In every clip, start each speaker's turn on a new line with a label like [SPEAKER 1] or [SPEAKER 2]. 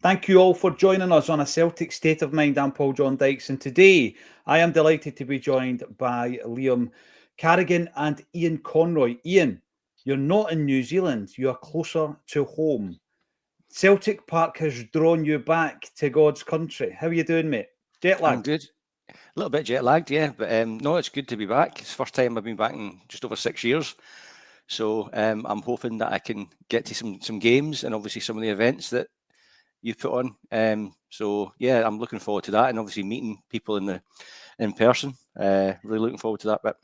[SPEAKER 1] Thank you all for joining us on A Celtic State of Mind. I'm Paul John Dykes, and today I am delighted to be joined by Liam Carrigan and Ian Conroy. Ian, you're not in New Zealand, you are closer to home. Celtic Park has drawn you back to God's country. How are you doing, mate? Jet lagged?
[SPEAKER 2] I'm good. A little bit jet lagged, yeah, but no, it's good to be back. It's the first time I've been back in just over 6 years. So I'm hoping that I can get to some games and obviously some of the events that you've put on. So yeah, I'm looking forward to that, and obviously meeting people in person. Really looking forward to that bit.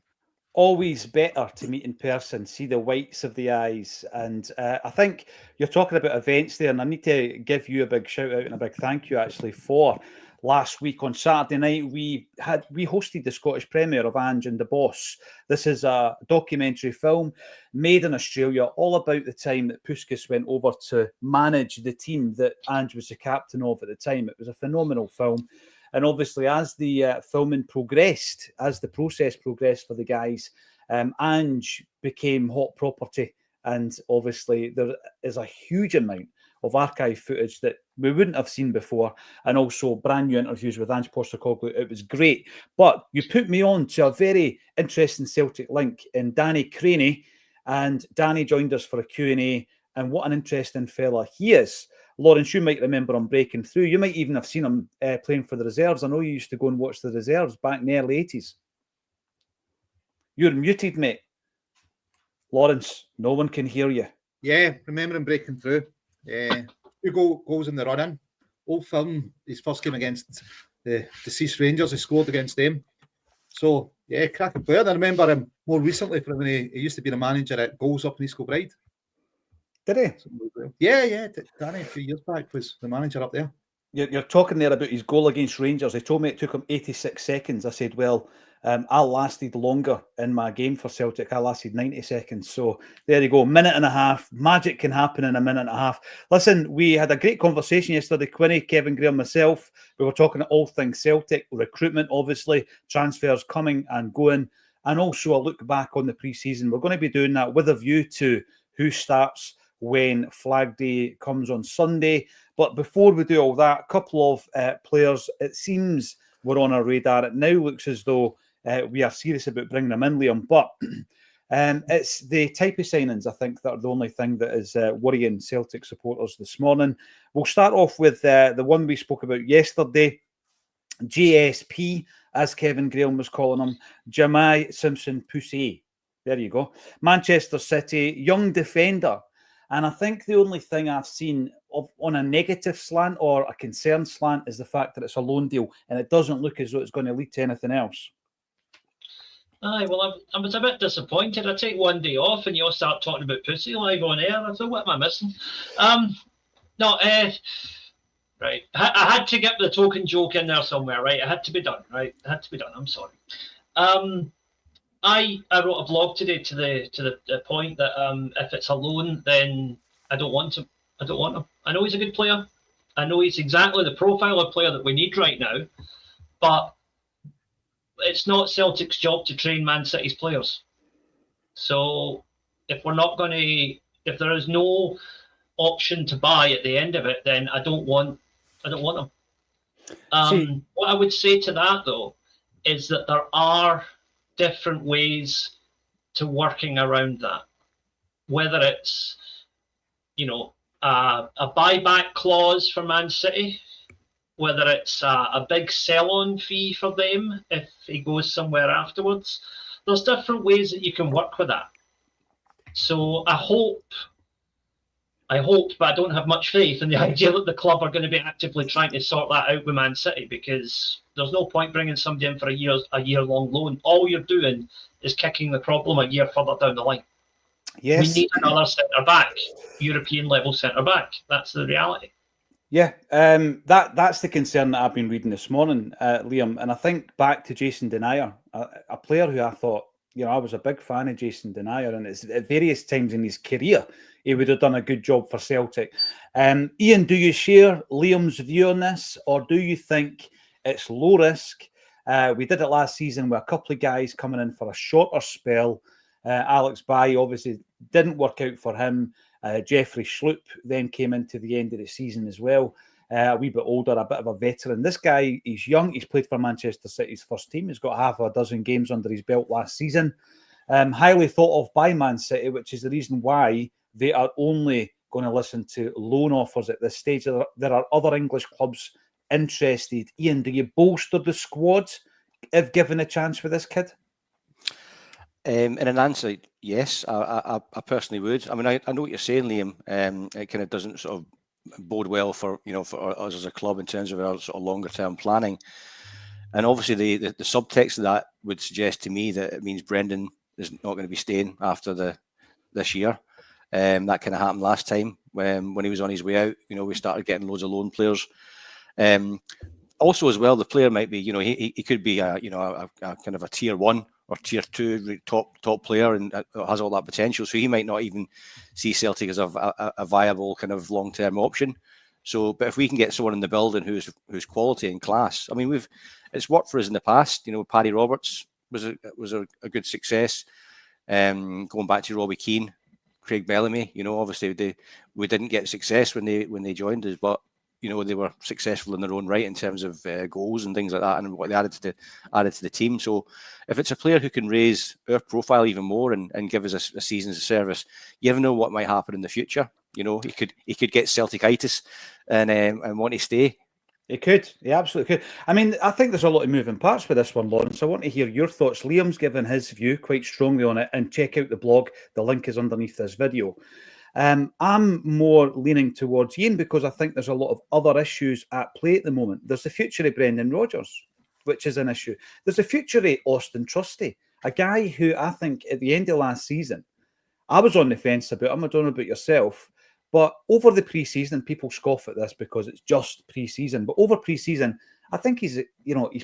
[SPEAKER 1] Always better to meet in person, see the whites of the eyes. And I think you're talking about events there, and I need to give you a big shout out and a big thank you actually for last week on Saturday night. We hosted the Scottish premiere of Ange and the Boss. This is a documentary film made in Australia, all about the time that Puskas went over to manage the team that Ange was the captain of at the time. It was a phenomenal film. And obviously, as the filming progressed, as the process progressed for the guys, Ange became hot property. And obviously, there is a huge amount of archive footage that we wouldn't have seen before, and also brand new interviews with Ange Postecoglou. It was great. But you put me on to a very interesting Celtic link in Danny Craney, and Danny joined us for a Q&A, and what an interesting fella he is. Lawrence, you might remember him breaking through. You might even have seen him playing for the reserves. I know you used to go and watch the reserves back in the early 80s. You're muted, mate. Lawrence, no one can hear you.
[SPEAKER 3] Yeah, remember him breaking through. Two goals in the run-in. Old film, his first game against the deceased Rangers, he scored against them. So, yeah, cracking player. I remember him more recently from when he used to be the manager at Goals Up in East Kilbride.
[SPEAKER 1] Did he?
[SPEAKER 3] Yeah. Danny, a few years back, was the manager up there.
[SPEAKER 1] You're talking there about his goal against Rangers. He told me it took him 86 seconds. I said, well, I lasted longer in my game for Celtic. I lasted 90 seconds. So there you go. Minute and a half. Magic can happen in a minute and a half. Listen, we had a great conversation yesterday, Quinny, Kevin Graham, myself. We were talking all things Celtic, recruitment, obviously, transfers coming and going, and also a look back on the pre-season. We're going to be doing that with a view to who starts when Flag Day comes on Sunday. But before we do all that, a couple of players, it seems, were on our radar. It now looks as though we are serious about bringing them in, Liam. But it's the type of signings, I think, that are the only thing that is worrying Celtic supporters this morning. We'll start off with the one we spoke about yesterday, JSP, as Kevin Graham was calling him, Jamai Simpson-Pusey. There you go. Manchester City, young defender. And I think the only thing I've seen on a negative slant or a concern slant is the fact that it's a loan deal, and it doesn't look as though it's going to lead to anything else.
[SPEAKER 4] Aye, well, I was a bit disappointed. I take one day off and you all start talking about Pussy live on air. I thought, what am I missing? Right. I had to get the token joke in there somewhere, right? It had to be done, right? It had to be done. I'm sorry. I wrote a blog today to the point that if it's a loan, then I don't want him. I don't want him. I know he's a good player. I know he's exactly the profile of player that we need right now, but it's not Celtic's job to train Man City's players. So if there is no option to buy at the end of it, then I don't want him. What I would say to that though is that there are different ways to working around that, whether it's a buyback clause for Man City, whether it's a big sell-on fee for them if he goes somewhere afterwards. There's different ways that you can work with that. So I hope, but I don't have much faith in the idea that the club are going to be actively trying to sort that out with Man City, because there's no point bringing somebody in for a year-long loan. All you're doing is kicking the problem a year further down the line.
[SPEAKER 1] Yes.
[SPEAKER 4] We need another centre-back, European-level centre-back. That's the reality.
[SPEAKER 1] Yeah, that's the concern that I've been reading this morning, Liam. And I think back to Jason Denayer, a player who I thought, I was a big fan of Jason Denayer, and it's at various times in his career, he would have done a good job for Celtic. Ian, do you share Liam's view on this, or do you think it's low risk? We did it last season with a couple of guys coming in for a shorter spell. Alex Baye obviously didn't work out for him. Jeffrey Schlupp then came into the end of the season as well. a wee bit older, a bit of a veteran. This guy, he's young. He's played for Manchester City's first team. He's got half a dozen games under his belt last season. Highly thought of by Man City, which is the reason why they are only going to listen to loan offers at this stage. There are other English clubs interested. Ian, do you bolster the squad if given a chance for this kid?
[SPEAKER 2] In an answer, yes, I personally would. I mean, I know what you're saying, Liam. It kind of doesn't sort of bode well for for us as a club in terms of our sort of longer term planning. And obviously, the subtext of that would suggest to me that it means Brendan is not going to be staying after this year. That kind of happened last time when he was on his way out. We started getting loads of loan players. Also, as well, the player might be, he could be a kind of a tier 1 or tier 2 top player and has all that potential. So he might not even see Celtic as a viable kind of long term option. So, but if we can get someone in the building who's quality and class, I mean, it's worked for us in the past. Paddy Roberts was a good success. Going back to Robbie Keane, Craig Bellamy, obviously we didn't get success when they joined us, but they were successful in their own right in terms of goals and things like that, and what they added to the team. So if it's a player who can raise our profile even more and give us a season's service, you never know what might happen in the future. He could get Celtic-itis and want to stay.
[SPEAKER 1] He could. He absolutely could. I mean, I think there's a lot of moving parts with this one, Lawrence. I want to hear your thoughts. Liam's given his view quite strongly on it, and check out the blog. The link is underneath this video. I'm more leaning towards Ian because I think there's a lot of other issues at play at the moment. There's the future of Brendan Rodgers, which is an issue. There's the future of Austin Trusty, a guy who I think at the end of last season, I was on the fence about him. I don't know about yourself, but over the pre-season, people scoff at this because it's just pre-season. But over pre-season, I think he's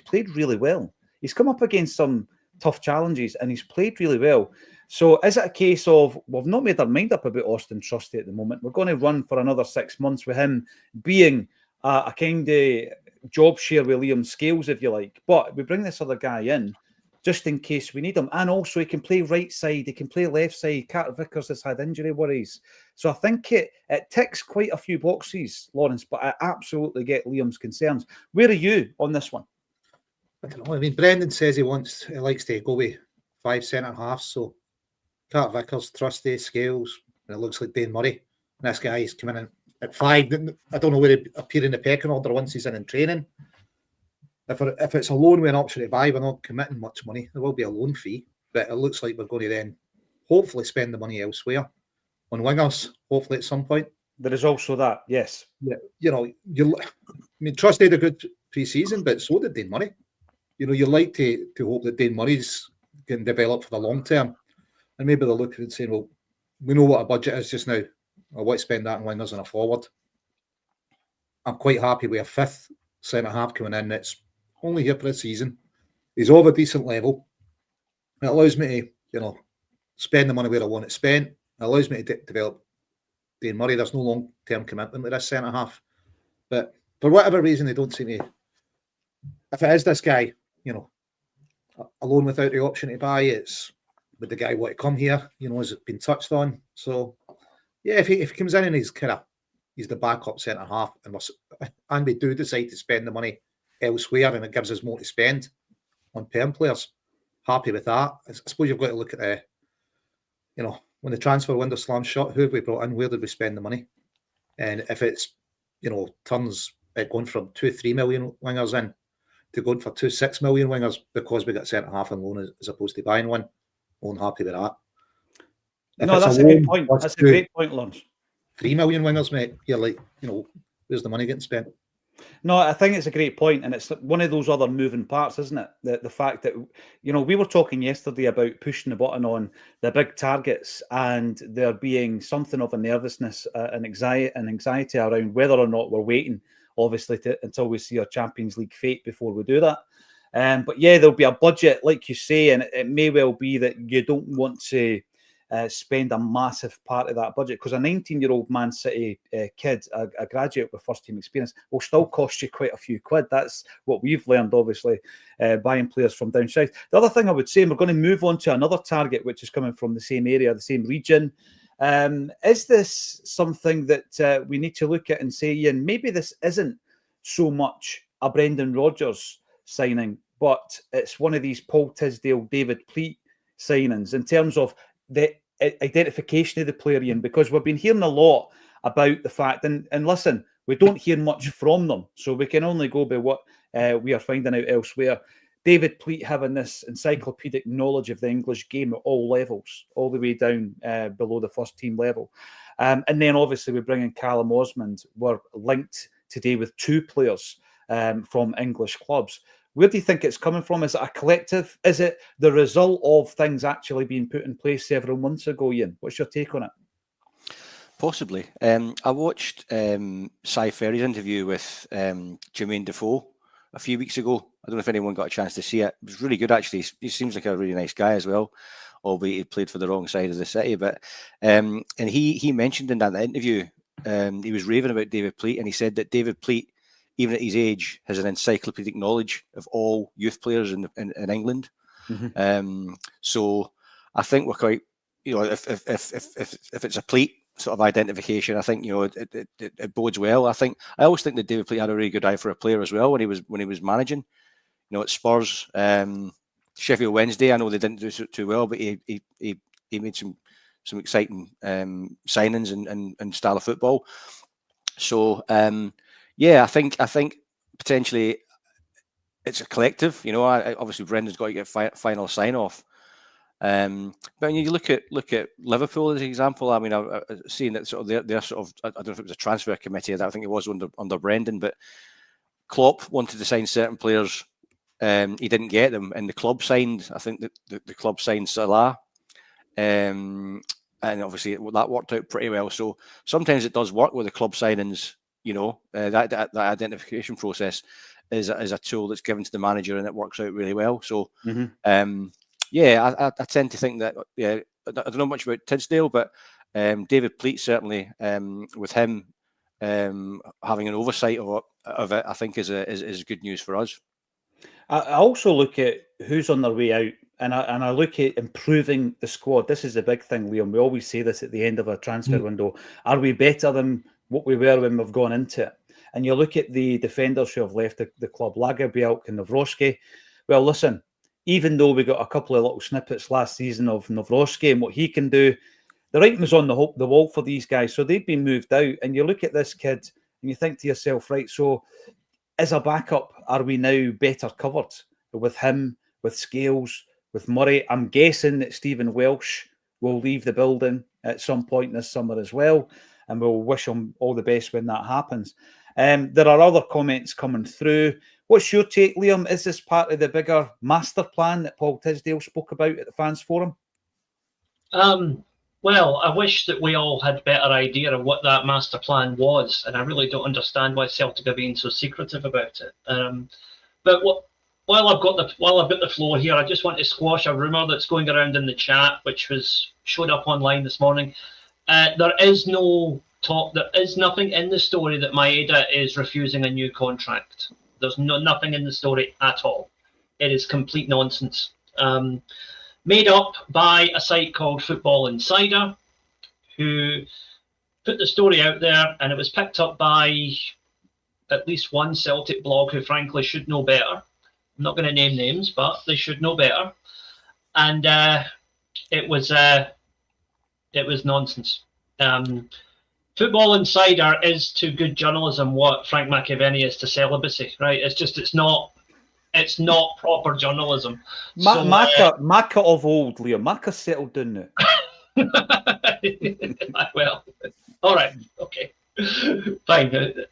[SPEAKER 1] played really well. He's come up against some tough challenges and he's played really well. So is it a case of we've not made our mind up about Austin Trusty at the moment? We're going to run for another 6 months with him being a kind of job share with Liam Scales, if you like. But we bring this other guy in just in case we need him. And also he can play right side, he can play left side. Carter Vickers has had injury worries. So I think it ticks quite a few boxes, Lawrence, but I absolutely get Liam's concerns. Where are you on this one?
[SPEAKER 3] I don't know. I mean, Brendan says he likes to go with 5 centre halves. So Carter Vickers, Trusty, Scales, and it looks like Dane Murray. And this guy is coming in at 5. I don't know where he'd appear in the pecking order once he's in training. If it's a loan with an option to buy, we're not committing much money. There will be a loan fee, but it looks like we're going to then hopefully spend the money elsewhere on wingers, hopefully at some point.
[SPEAKER 1] There is also that, yes.
[SPEAKER 3] Yeah, Trusty had a good pre-season, but so did Dane Murray. You like to hope that Dane Murray's getting developed for the long term. And maybe they're looking and saying, well, we know what a budget is just now. I want to spend that on wingers and a forward. I'm quite happy with a 5th centre-half coming in that's only here for a season. He's of a decent level. It allows me to, spend the money where I want it spent. It allows me to develop Dane Murray. There's no long-term commitment with this centre-half. But for whatever reason, they don't seem to... If it is this guy, alone without the option to buy, it's... Would the guy want to come here? Has it been touched on? So, yeah, if he comes in and he's the backup centre half, and we do decide to spend the money elsewhere, and it gives us more to spend on perm players, happy with that. I suppose you've got to look at when the transfer window slams shut, who have we brought in? Where did we spend the money? And if it's turns at going from 2-3 million wingers in to going for 2-6 million wingers because we got centre half on loan as opposed to buying one. Unhappy with that.
[SPEAKER 1] No, that's a good point. That's a great point, Lawrence.
[SPEAKER 3] 3 million wingers, mate. You're like, where's the money getting spent?
[SPEAKER 1] No, I think it's a great point, and it's one of those other moving parts, isn't it? The fact that we were talking yesterday about pushing the button on the big targets, and there being something of a nervousness and anxiety around whether or not we're waiting, obviously, until we see our Champions League fate before we do that. But yeah, there'll be a budget, like you say, and it may well be that you don't want to spend a massive part of that budget because a 19-year-old Man City kid, a graduate with first-team experience, will still cost you quite a few quid. That's what we've learned, obviously, buying players from down south. The other thing I would say, and we're going to move on to another target, which is coming from the same area, the same region. Is this something that we need to look at and say, Ian, maybe this isn't so much a Brendan Rodgers signing, but it's one of these Paul Tisdale, David Pleat signings in terms of the identification of the player, Ian, because we've been hearing a lot about the fact, and listen, we don't hear much from them, so we can only go by what we are finding out elsewhere. David Pleat having this encyclopedic knowledge of the English game at all levels, all the way down below the first team level. And then obviously we bring in Callum Osmond. We're linked today with 2 players from English clubs. Where do you think it's coming from? Is it a collective? Is it the result of things actually being put in place several months ago, Ian? What's your take on it?
[SPEAKER 2] Possibly. I watched Cy Ferry's interview with Jermaine Defoe a few weeks ago. I don't know if anyone got a chance to see it. It was really good, actually. He seems like a really nice guy as well, albeit he played for the wrong side of the city. But and he mentioned in that interview, he was raving about David Pleat, and he said that David Pleat, even at his age, has an encyclopedic knowledge of all youth players in England. Mm-hmm. So I think we're quite, if it's a Pleat sort of identification, I think it bodes well. I always think that David Pleat had a really good eye for a player as well when he was managing. At Spurs, Sheffield Wednesday, I know they didn't do too well, but he made some exciting signings and style of football. So I think potentially it's a collective. Obviously Brendan's got to get final sign off. But when you look at Liverpool as an example, I mean, I've seen that sort of they're sort of, I don't know if it was a transfer committee. I think it was under Brendan, but Klopp wanted to sign certain players. He didn't get them, and the club signed. I think the club signed Salah, and obviously that worked out pretty well. So sometimes it does work with the club signings. That identification process is a tool that's given to the manager, and it works out really well. So. Mm-hmm. I tend to think that, I don't know much about Tisdale, but David Pleat certainly, with him having an oversight of it, I think is good news for us.
[SPEAKER 1] I also look at who's on their way out, and I look at improving the squad. This is the big thing, Liam. We always say this at the end of a transfer window. Are we better than what we were when we've gone into it? And you look at the defenders who have left the club, Lagerbielke and Nawrocki. Well, listen, even though we got a couple of little snippets last season of Nawrocki and what he can do, the writing was on the wall for these guys. So they've been moved out. And you look at this kid and you think to yourself, right, so as a backup, are we now better covered with him, with Scales, with Murray? I'm guessing that Stephen Welsh will leave the building at some point this summer as well. And we'll wish him all the best when that happens. There are other comments coming through. What's your take, Liam? Is this part of the bigger master plan that Paul Tisdale spoke about at the Fans Forum?
[SPEAKER 4] Well, I wish that we all had a better idea of what that master plan was, and I really don't understand why Celtic are being so secretive about it. But while I've got the floor here, I just want to squash a rumour that's going around in the chat, which showed up online this morning. There is no talk. There is nothing in the story that Maeda is refusing a new contract. There's nothing in the story at all. It is complete nonsense. Made up by a site called Football Insider, who put the story out there, and it was picked up by at least one Celtic blog who frankly should know better. I'm not going to name names, but they should know better. And it was nonsense. Football Insider is to good journalism what Frank McAvenny is to celibacy, right? It's not proper journalism.
[SPEAKER 1] Macca of old, Liam. Macca settled down
[SPEAKER 4] now. Well, all right, okay, fine.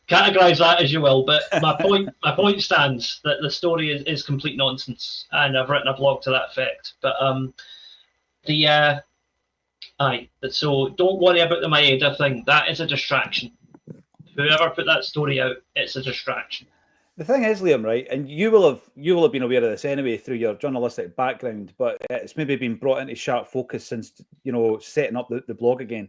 [SPEAKER 4] Categorise that as you will, but my point stands that the story is complete nonsense, and I've written a blog to that effect. But so don't worry about the Maeda thing. That is a distraction. Whoever put that story out, it's a distraction.
[SPEAKER 1] The thing is, Liam, right, and you will have been aware of this anyway through your journalistic background, but it's maybe been brought into sharp focus since setting up the blog again.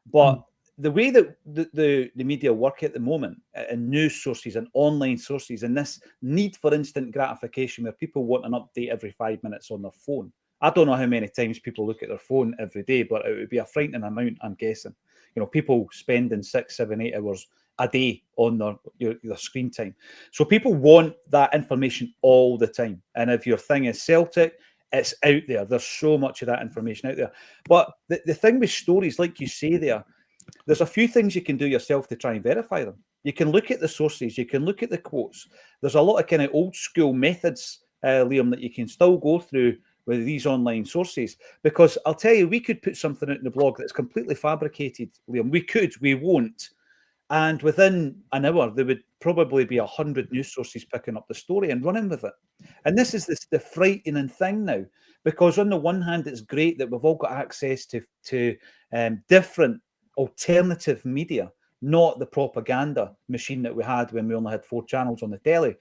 [SPEAKER 1] But the way that the media work at the moment, and news sources and online sources, and this need for instant gratification where people want an update every 5 minutes on their phone. I don't know how many times people look at their phone every day, but it would be a frightening amount, I'm guessing. People spending 6, 7, 8 hours a day on their screen time. So people want that information all the time. And if your thing is Celtic, it's out there. There's so much of that information out there. But the thing with stories, like you say there's a few things you can do yourself to try and verify them. You can look at the sources. You can look at the quotes. There's a lot of kind of old school methods, Liam, that you can still go through with these online sources. Because I'll tell you, we could put something out in the blog that's completely fabricated, Liam. We won't. And within an hour, there would probably be 100 news sources picking up the story and running with it. And this is the frightening thing now, because on the one hand, it's great that we've all got access to different alternative media, not the propaganda machine that we had when we only had 4 channels on the telly.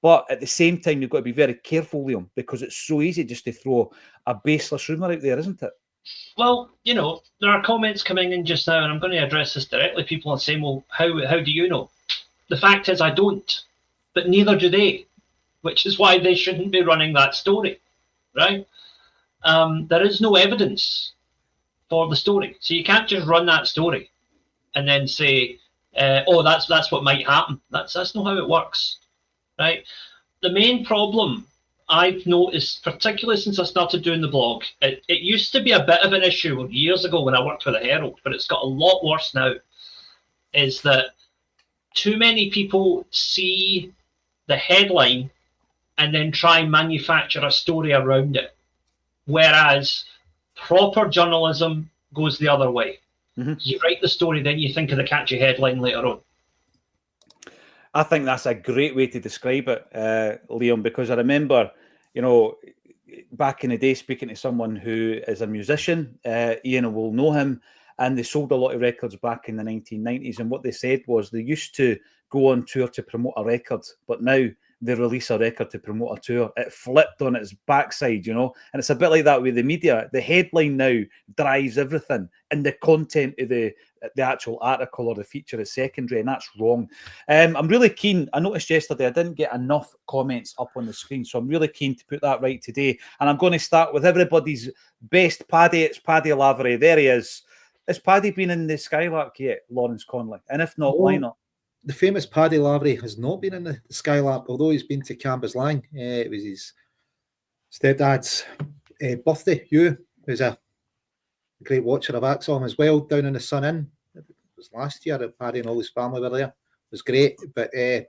[SPEAKER 1] But at the same time, you've got to be very careful, Liam, because it's so easy just to throw a baseless rumour out there, isn't it?
[SPEAKER 4] Well, there are comments coming in just now, and I'm going to address this directly. People are saying, well, how do you know? The fact is I don't, but neither do they, which is why they shouldn't be running that story, right? There is no evidence for the story. So you can't just run that story and then say, oh, that's what might happen. That's not how it works, right? The main problem I've noticed, particularly since I started doing the blog, it used to be a bit of an issue years ago when I worked for the Herald, but it's got a lot worse now, is that too many people see the headline and then try and manufacture a story around it, whereas proper journalism goes the other way. Mm-hmm. You write the story, then you think of the catchy headline later on.
[SPEAKER 1] I think that's a great way to describe it, Liam, because I remember, back in the day, speaking to someone who is a musician, Ian will know him, and they sold a lot of records back in the 1990s. And what they said was they used to go on tour to promote a record, but now they release a record to promote a tour. It flipped on its backside, and it's a bit like that with the media. The headline now drives everything, and the content of the actual article or the feature is secondary, and that's wrong. I'm really keen. I noticed yesterday I didn't get enough comments up on the screen, so I'm really keen to put that right today. And I'm going to start with everybody's best Paddy. It's Paddy Lavery. There he is. Has Paddy been in the Skylark yet, Lawrence Conley? And if not, why not?
[SPEAKER 3] The famous Paddy Lavery has not been in the Skylark, although he's been to Cambuslang. It was his stepdad's birthday. Hugh, who's a great watcher of Acsom as well, down in the Sun Inn. It was last year that Paddy and all his family were there. It was great, but he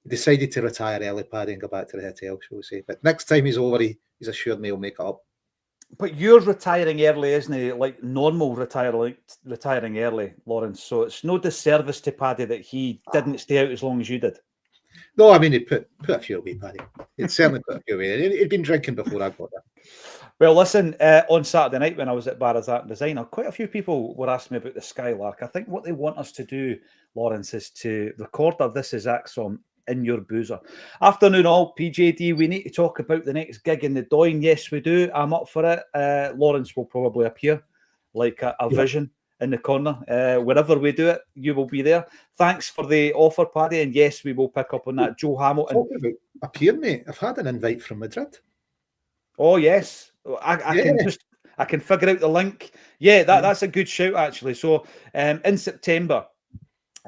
[SPEAKER 3] decided to retire early, Paddy, and go back to the hotel, shall we say. But next time he's over, he's assured me he'll make it up.
[SPEAKER 1] But you're retiring early, isn't it? Like normal retiring early, Lawrence. So it's no disservice to Paddy that he didn't stay out as long as you did.
[SPEAKER 3] No, I mean, he put a few away, Paddy. He'd certainly put a few away. He'd been drinking before I got there.
[SPEAKER 1] Well, listen, on Saturday night when I was at Barra's Art and Designer, quite a few people were asking me about the Skylark. I think what they want us to do, Lawrence, is to record our This Is Acsom in your boozer. Afternoon all, PJD, we need to talk about the next gig in the Doyne. Yes, we do. I'm up for it. Lawrence will probably appear like a vision in the corner. Wherever we do it, you will be there. Thanks for the offer, Paddy, and yes, we will pick up on that. Joe Hamilton.
[SPEAKER 3] Talking about appear, mate. I've had an invite from Madrid.
[SPEAKER 1] Oh, yes. I can figure out the link. Yeah, that's a good shout, actually. So in September,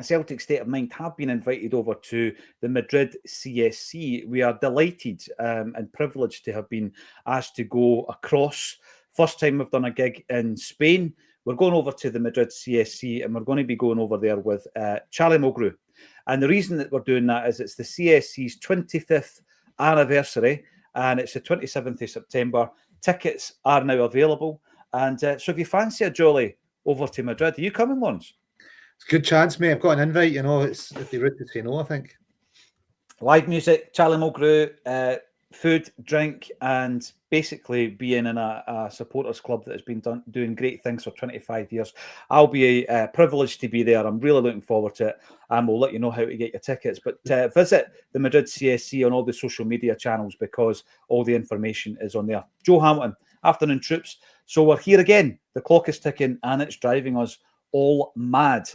[SPEAKER 1] Celtic State of Mind have been invited over to the Madrid CSC. We are delighted and privileged to have been asked to go across. First time we've done a gig in Spain. We're going over to the Madrid CSC and we're going to be going over there with Charlie Mulgrew. And the reason that we're doing that is it's the CSC's 25th anniversary and it's the 27th of September. Tickets are now available. And so if you fancy a jolly over to Madrid, are you coming, Lawrence?
[SPEAKER 3] It's a good chance, mate. I've got an invite, it's if they rude to say no, I think.
[SPEAKER 1] Live music, Charlie Mulgrew, food, drink, and basically being in a supporters club that has been doing great things for 25 years. I'll be privileged to be there. I'm really looking forward to it, and we'll let you know how to get your tickets. But visit the Madrid CSC on all the social media channels because all the information is on there. Joe Hamilton, afternoon troops. So we're here again. The clock is ticking, and it's driving us all mad.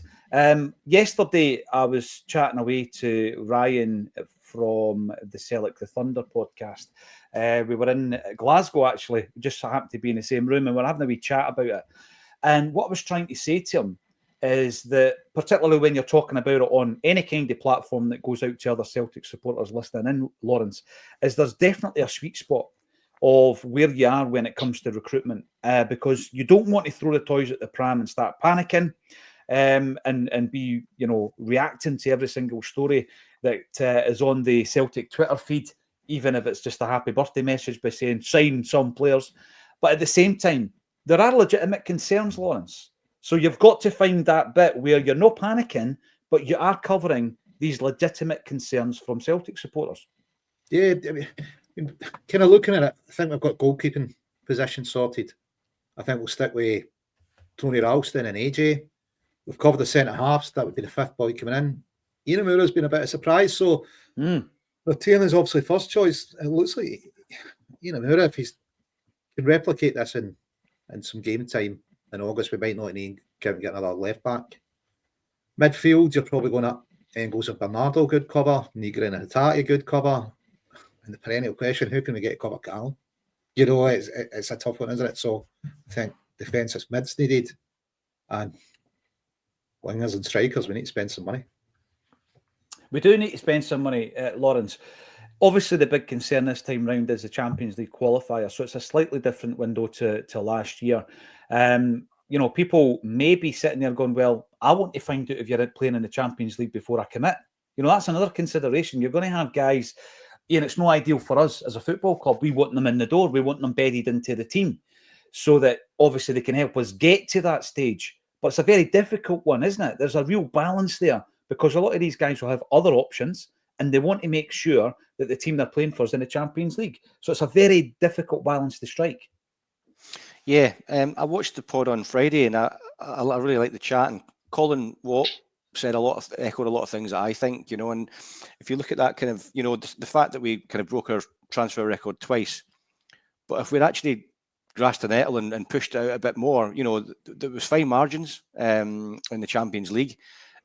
[SPEAKER 1] Yesterday, I was chatting away to Ryan from the Celtic the Thunder podcast. We were in Glasgow, actually. We just happened to be in the same room, and we're having a wee chat about it. And what I was trying to say to him is that, particularly when you're talking about it on any kind of platform that goes out to other Celtic supporters listening in, Lawrence, is there's definitely a sweet spot of where you are when it comes to recruitment, because you don't want to throw the toys at the pram and start panicking, and be, reacting to every single story that is on the Celtic Twitter feed, even if it's just a happy birthday message by saying sign some players. But at the same time, there are legitimate concerns, Lawrence. So you've got to find that bit where you're not panicking, but you are covering these legitimate concerns from Celtic supporters.
[SPEAKER 3] Yeah, I mean, kind of looking at it, I think we've got goalkeeping position sorted. I think we'll stick with Tony Ralston and AJ. We've covered the centre halves. That would be the fifth boy coming in. Inamura's been a bit of a surprise. So Tierney's obviously first choice. It looks like Inamura, if he can replicate this in some game time in August, we might not need to get another left back. Midfield, you're probably going up Engels and Bernardo, good cover. Negrin and Hatate, good cover. And the perennial question, who can we get cover Callum? It's a tough one, isn't it? So I think defensive mid's needed. And wingers and strikers, we need to spend some money.
[SPEAKER 1] We do need to spend some money, Lawrence. Obviously, the big concern this time round is the Champions League qualifier. So it's a slightly different window to last year. People may be sitting there going, well, I want to find out if you're playing in the Champions League before I commit. That's another consideration. You're going to have guys, and it's no ideal for us as a football club. We want them in the door. We want them bedded into the team so that obviously they can help us get to that stage. But it's a very difficult one, isn't it? There's a real balance there because a lot of these guys will have other options and they want to make sure that the team they're playing for is in the Champions League. So it's a very difficult balance to strike.
[SPEAKER 2] Yeah, I watched the pod on Friday and I really liked the chat, and Colin Watt echoed a lot of things that I think, and if you look at that kind of, the fact that we kind of broke our transfer record twice, but if we'd actually grasped the nettle and pushed it out a bit more, there was fine margins in the Champions League.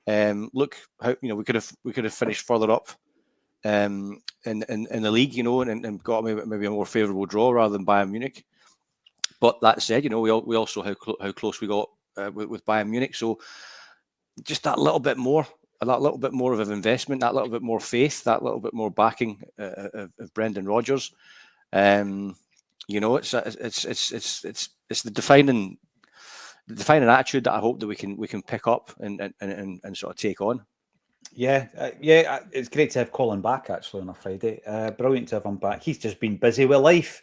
[SPEAKER 2] Look how we could have finished further up in the league, and got maybe a more favourable draw rather than Bayern Munich. But that said, we also how close we got with Bayern Munich. So just that little bit more of an investment, that little bit more faith, that little bit more backing of Brendan Rodgers. It's the defining attitude that I hope that we can pick up and sort of take on.
[SPEAKER 1] Yeah, it's great to have Colin back actually on a Friday. Brilliant to have him back. He's just been busy with life.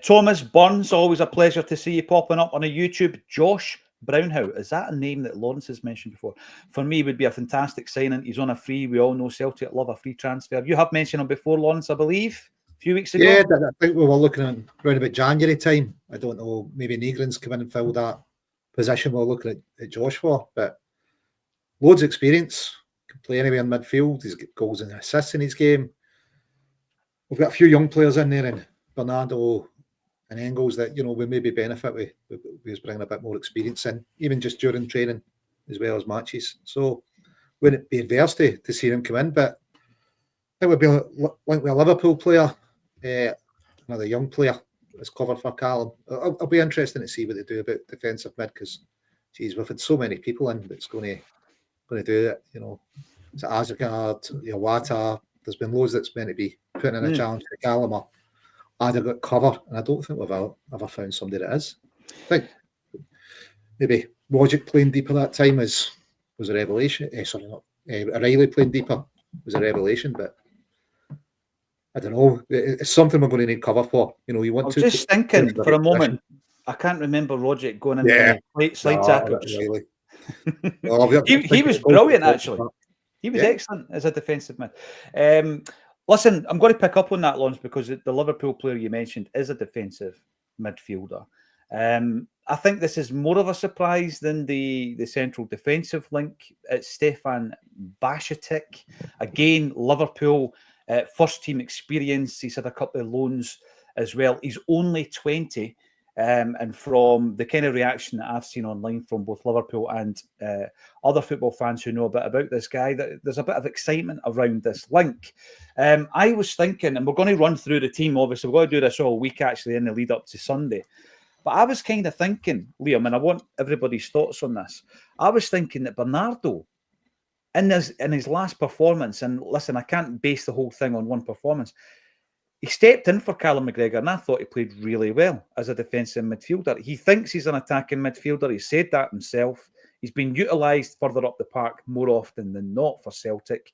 [SPEAKER 1] Thomas Burns, always a pleasure to see you popping up on a YouTube. Josh Brownhow, is that a name that Lawrence has mentioned before? For me, would be a fantastic signing. He's on a free. We all know Celtic love a free transfer. You have mentioned him before, Lawrence, I believe, a few weeks ago.
[SPEAKER 3] Yeah, I think we were looking at around about January time. I don't know, maybe Negrin's come in and filled that position we're looking at Josh for, but loads of experience. Can play anywhere in midfield. He's got goals and assists in his game. We've got a few young players in there, and Bernardo and Engels that we maybe benefit with bringing a bit more experience in, even just during training as well as matches. So wouldn't be adverse to see him come in, but I think we'd be like a Liverpool player, another young player as cover for Callum. It'll be interesting to see what they do about defensive mid because, geez, we've had so many people in that's going to do it. It's Azagard, Wata. There's been loads that's meant to be putting in a challenge to Callum or adequate cover, and I don't think we've ever found somebody that is. I think maybe Logic playing deeper that time was a revelation. O'Reilly playing deeper was a revelation, but I don't know. It's something we're going to need cover for. You want to.
[SPEAKER 1] Just thinking for a moment. I can't remember Logic going in the slide tackles. He was brilliant, actually. He was excellent as a defensive mid. Listen, I'm going to pick up on that, Lawrence, because the Liverpool player you mentioned is a defensive midfielder. I think this is more of a surprise than the central defensive link. It's Stefan Bajcetic. Again, Liverpool, first team experience. He's had a couple of loans as well. He's only 20. And from the kind of reaction that I've seen online from both Liverpool and other football fans who know a bit about this guy, that there's a bit of excitement around this link. I was thinking, and we're going to run through the team, obviously, we're going to do this all week actually in the lead up to Sunday. But I was kind of thinking, Liam, and I want everybody's thoughts on this. I was thinking that Bernardo, in his last performance, and listen, I can't base the whole thing on one performance, he stepped in for Callum McGregor, and I thought he played really well as a defensive midfielder. He thinks he's an attacking midfielder. He said that himself. He's been utilised further up the park more often than not for Celtic.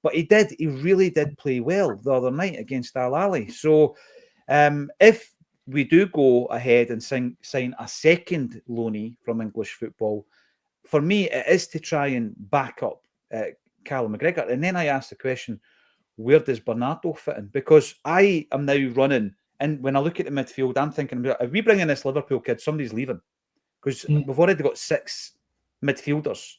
[SPEAKER 1] But he really did play well the other night against Al Ahly. So if we do go ahead and sign a second loanee from English football, for me, it is to try and back up Callum McGregor. And then I ask the question, where does Bernardo fit in? Because I am now running, and when I look at the midfield, I'm thinking, if we bring in this Liverpool kid, somebody's leaving. Because we've already got 6 midfielders,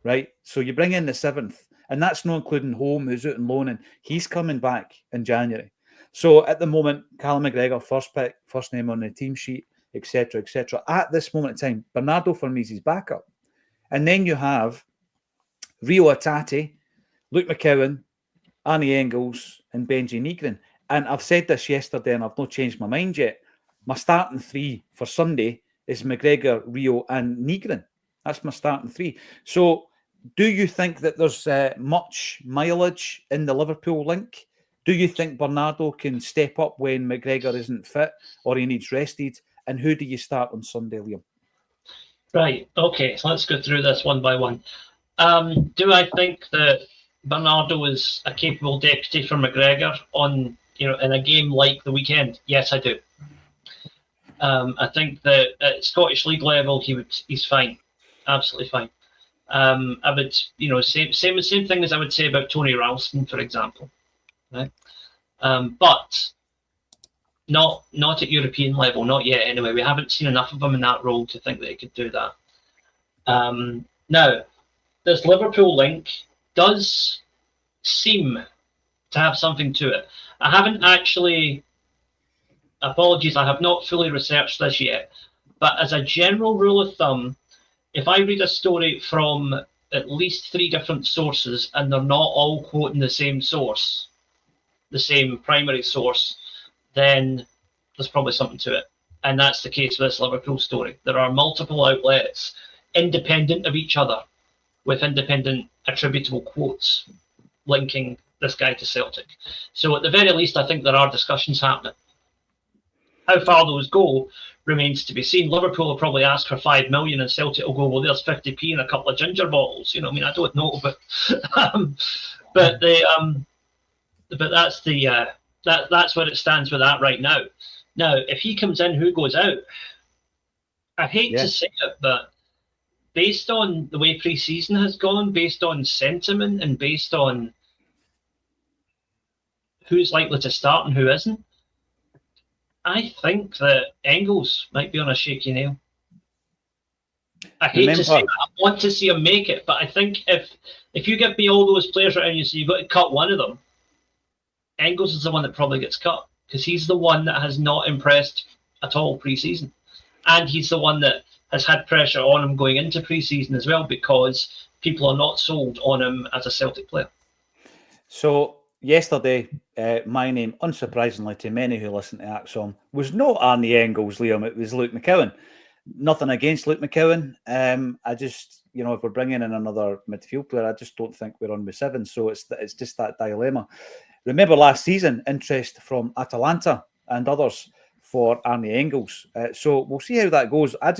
[SPEAKER 1] right? So you bring in the 7th, and that's not including Home, who's out on loan, and he's coming back in January. So at the moment, Callum McGregor, first pick, first name on the team sheet, etc., etc. At this moment in time, Bernardo for me is his backup. And then you have Rio Atati, Luke McCowan, Arnie Engels and Benji Nygren. And I've said this yesterday and I've not changed my mind yet. My starting 3 for Sunday is McGregor, Rio and Nygren. That's my starting 3. So do you think that there's much mileage in the Liverpool link? Do you think Bernardo can step up when McGregor isn't fit or he needs rested? And who do you start on Sunday, Liam?
[SPEAKER 4] Right. Okay. So let's go through this one by one. Do I think that Bernardo is a capable deputy for McGregor in a game like the weekend? Yes, I do. I think that at Scottish League level, he's fine, absolutely fine. I would, same thing as I would say about Tony Ralston, for example, right? But not at European level, not yet. Anyway, we haven't seen enough of him in that role to think that he could do that. Now, this Liverpool link does seem to have something to it. I haven't actually, apologies, I have not fully researched this yet, but as a general rule of thumb, if I read a story from at least 3 different sources and they're not all quoting the same source, the same primary source, then there's probably something to it. And that's the case with this Liverpool story. There are multiple outlets independent of each other with independent attributable quotes linking this guy to Celtic. So at the very least, I think there are discussions happening. How far those go remains to be seen. Liverpool will probably ask for 5 million and Celtic will go, well, there's 50p and a couple of ginger bottles. I don't know, but but that's that's where it stands with that right now. Now, if he comes in, who goes out? I hate to say it, but based on the way pre-season has gone, based on sentiment and based on who's likely to start and who isn't, I think that Engels might be on a shaky nail. I hate to say that. I want to see him make it, but I think if you give me all those players right and you say you've got to cut one of them, Engels is the one that probably gets cut because he's the one that has not impressed at all pre-season. And he's the one that has had pressure on him going into pre-season as well because people are not sold on him as a Celtic player.
[SPEAKER 1] So yesterday, my name, unsurprisingly to many who listen to Acsom, was not Arnie Engels, Liam. It was Luke McCowan. Nothing against Luke McCowan. I just, if we're bringing in another midfield player, I just don't think we're on with 7. So it's just that dilemma. Remember last season, interest from Atalanta and others for Arnie Engels. So we'll see how that goes. I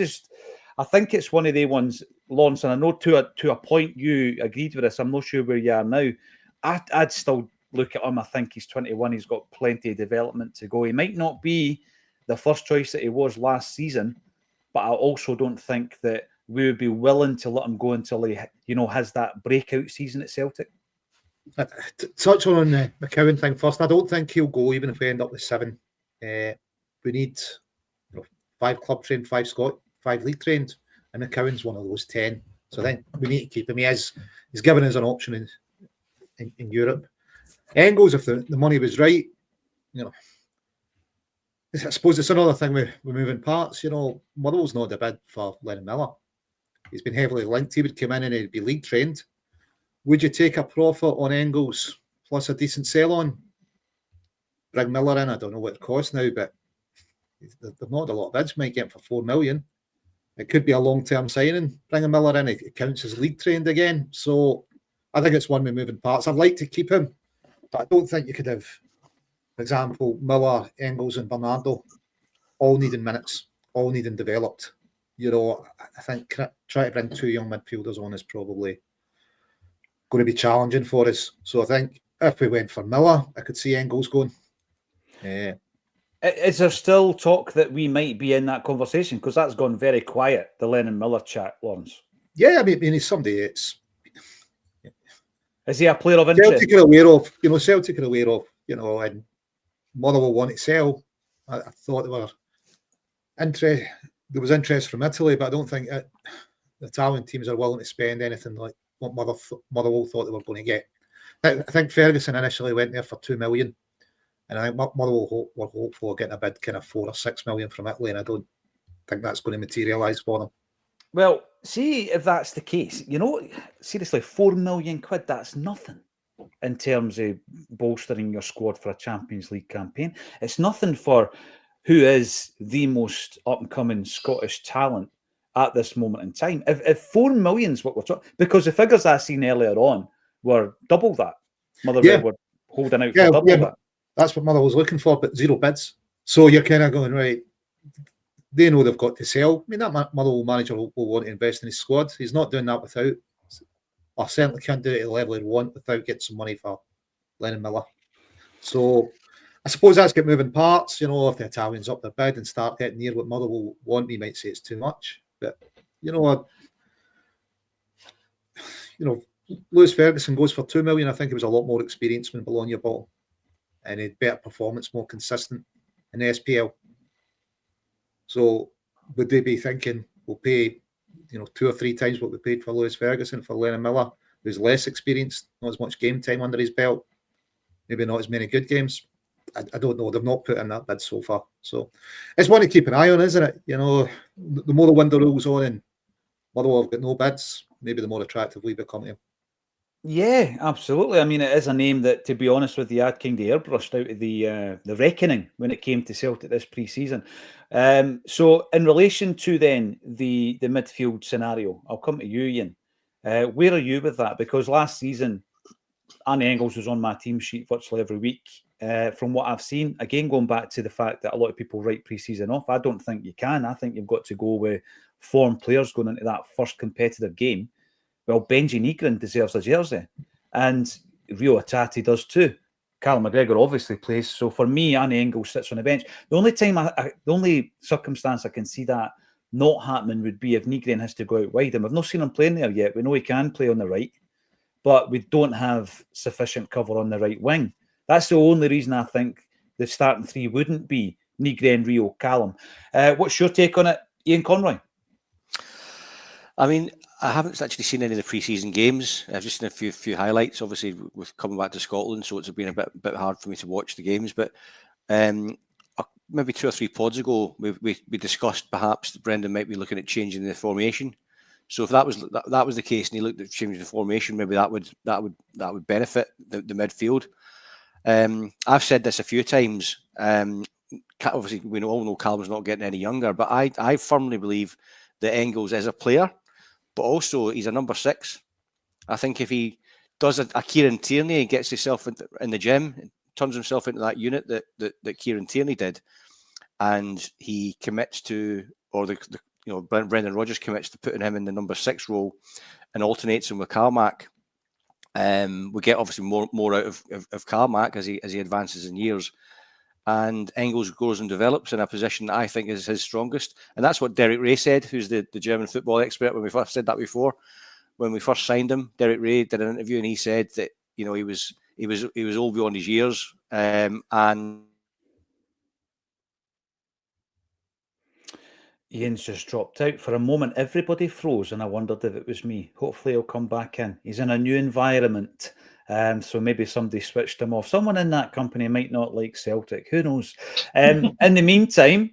[SPEAKER 1] think it's one of the ones, Lawrence, and I know to a point you agreed with us. I'm not sure where you are now. I'd still look at him. I think he's 21. He's got plenty of development to go. He might not be the first choice that he was last season, but I also don't think that we would be willing to let him go until he, has that breakout season at Celtic.
[SPEAKER 3] Touch on the McCowan thing first. I don't think he'll go even if we end up with 7. We need 5 club trained, 5 league trained, and McCowan's one of those 10. So then we need to keep him. He's given us an option in Europe. Engels, if the money was right, I suppose it's another thing with moving parts. You know, Motherwell's not the bid for Lennon Miller. He's been heavily linked. He would come in and he'd be league trained. Would you take a profit on Engels plus a decent sell on? Bring Miller in. I don't know what it costs now, but they've not had a lot of bids. Might get him for 4 million. It could be a long-term signing. Bringing Miller in, it counts as league trained again. So I think it's one with moving parts. I'd like to keep him, but I don't think you could have, for example, Miller, Engels, and Bernardo all needing minutes, all needing developed. You know, I think try to bring 2 young midfielders on is probably going to be challenging for us. So I think if we went for Miller, I could see Engels going. Yeah.
[SPEAKER 1] Is there still talk that we might be in that conversation? Because that's gone very quiet, the Lennon Miller chat, Lawrence.
[SPEAKER 3] Yeah, I mean, he's somebody it's...
[SPEAKER 1] Is he a player of interest?
[SPEAKER 3] Celtic are aware of, and Motherwell want to sell. I thought there was interest from Italy, but I don't think the Italian teams are willing to spend anything like what Motherwell thought they were going to get. I think Ferguson initially went there for 2 million, and I think Motherwell were hopeful of getting a bid kind of 4 or 6 million from Italy, and I don't think that's going to materialise for them.
[SPEAKER 1] Well, see if that's the case. You know, seriously, 4 million quid, that's nothing in terms of bolstering your squad for a Champions League campaign. It's nothing for who is the most up-and-coming Scottish talent at this moment in time. If 4 million is what we're talking, because the figures I seen earlier on were double that. Motherwell were holding out for double that.
[SPEAKER 3] That's what Motherwell was looking for, but 0 bids. So you're kind of going, right, they know they've got to sell. I mean, that Motherwell manager will want to invest in his squad. He's not doing that without, or certainly can't do it at the level he'd want without getting some money for Lennon Miller. So I suppose that's got moving parts. You know, if the Italians up their bid and start getting near what Motherwell want, we might say it's too much. But, Lewis Ferguson goes for 2 million. I think he was a lot more experienced when Bologna bought him, and he had better performance, more consistent in the SPL. So would they be thinking we'll pay, 2 or 3 times what we paid for Lewis Ferguson for Lennon Miller, who's less experienced, not as much game time under his belt, maybe not as many good games? I don't know. They've not put in that bid so far. So it's one to keep an eye on, isn't it? The more the window rolls on and Motherwell have got no bids, maybe the more attractive we become to him.
[SPEAKER 1] Yeah, absolutely. I mean, it is a name that, to be honest with you, I'd kind of airbrushed out of the reckoning when it came to Celtic this pre-season. So in relation to then the midfield scenario, I'll come to you, Ian. Where are you with that? Because last season, Andy Engels was on my team sheet virtually every week. From what I've seen, again, going back to the fact that a lot of people write pre-season off, I don't think you can. I think you've got to go with formed players going into that first competitive game. Well, Benji Negrin deserves a jersey, and Rio Atati does too. Callum McGregor obviously plays. So for me, Andy Engels sits on the bench. The only time, the only circumstance I can see that not happening would be if Negrin has to go out wide. And we've not seen him playing there yet. We know he can play on the right, but we don't have sufficient cover on the right wing. That's the only reason I think the starting 3 wouldn't be Negrin, Rio, Callum. What's your take on it, Ian Conroy?
[SPEAKER 2] I mean, I haven't actually seen any of the pre-season games. I've just seen a few highlights. Obviously, with coming back to Scotland, so it's been a bit hard for me to watch the games. But maybe 2 or 3 pods ago, we discussed perhaps that Brendan might be looking at changing the formation. So if that was the case, and he looked at changing the formation, maybe that would benefit the midfield. I've said this a few times. Obviously, we all know Callum's not getting any younger, but I firmly believe that Engels is a player, but also he's a number 6. I think if he does a Kieran Tierney and gets himself in the gym, turns himself into that unit that Kieran Tierney did, and he commits to, or Brendan Rodgers commits to putting him in the number 6 role and alternates him with Carmack, we get obviously more out of Carmack as he advances in years. And Engels grows and develops in a position that I think is his strongest. And that's what Derek Ray said, who's the German football expert, when we first said that before. When we first signed him, Derek Ray did an interview and he said that, he was old beyond his years. And
[SPEAKER 1] Ian's just dropped out for a moment. Everybody froze and I wondered if it was me. Hopefully he'll come back in. He's in a new environment. So maybe somebody switched him off. Someone in that company might not like Celtic. Who knows? In the meantime,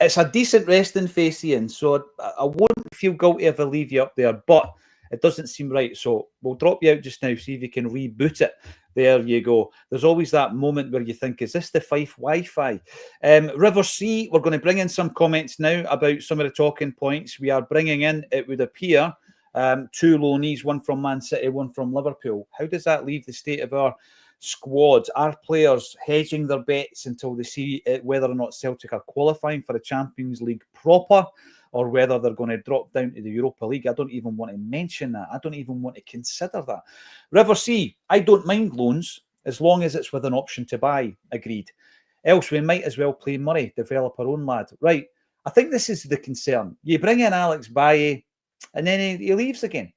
[SPEAKER 1] it's a decent resting face, Ian. So I won't feel guilty if I leave you up there, but it doesn't seem right. So we'll drop you out just now, see if you can reboot it. There you go. There's always that moment where you think, is this the Fife Wi-Fi? River C, we're going to bring in some comments now about some of the talking points. We are bringing in, it would appear, 2 loanees, one from Man City, one from Liverpool. How does that leave the state of our squad? Are players hedging their bets until they see whether or not Celtic are qualifying for the Champions League proper, or whether they're going to drop down to the Europa League? I don't even want to mention that. I don't even want to consider that. River C, I don't mind loans as long as it's with an option to buy. Agreed. Else we might as well play Murray, develop our own lad. Right. I think this is the concern. You bring in Alex Baye and then he leaves again.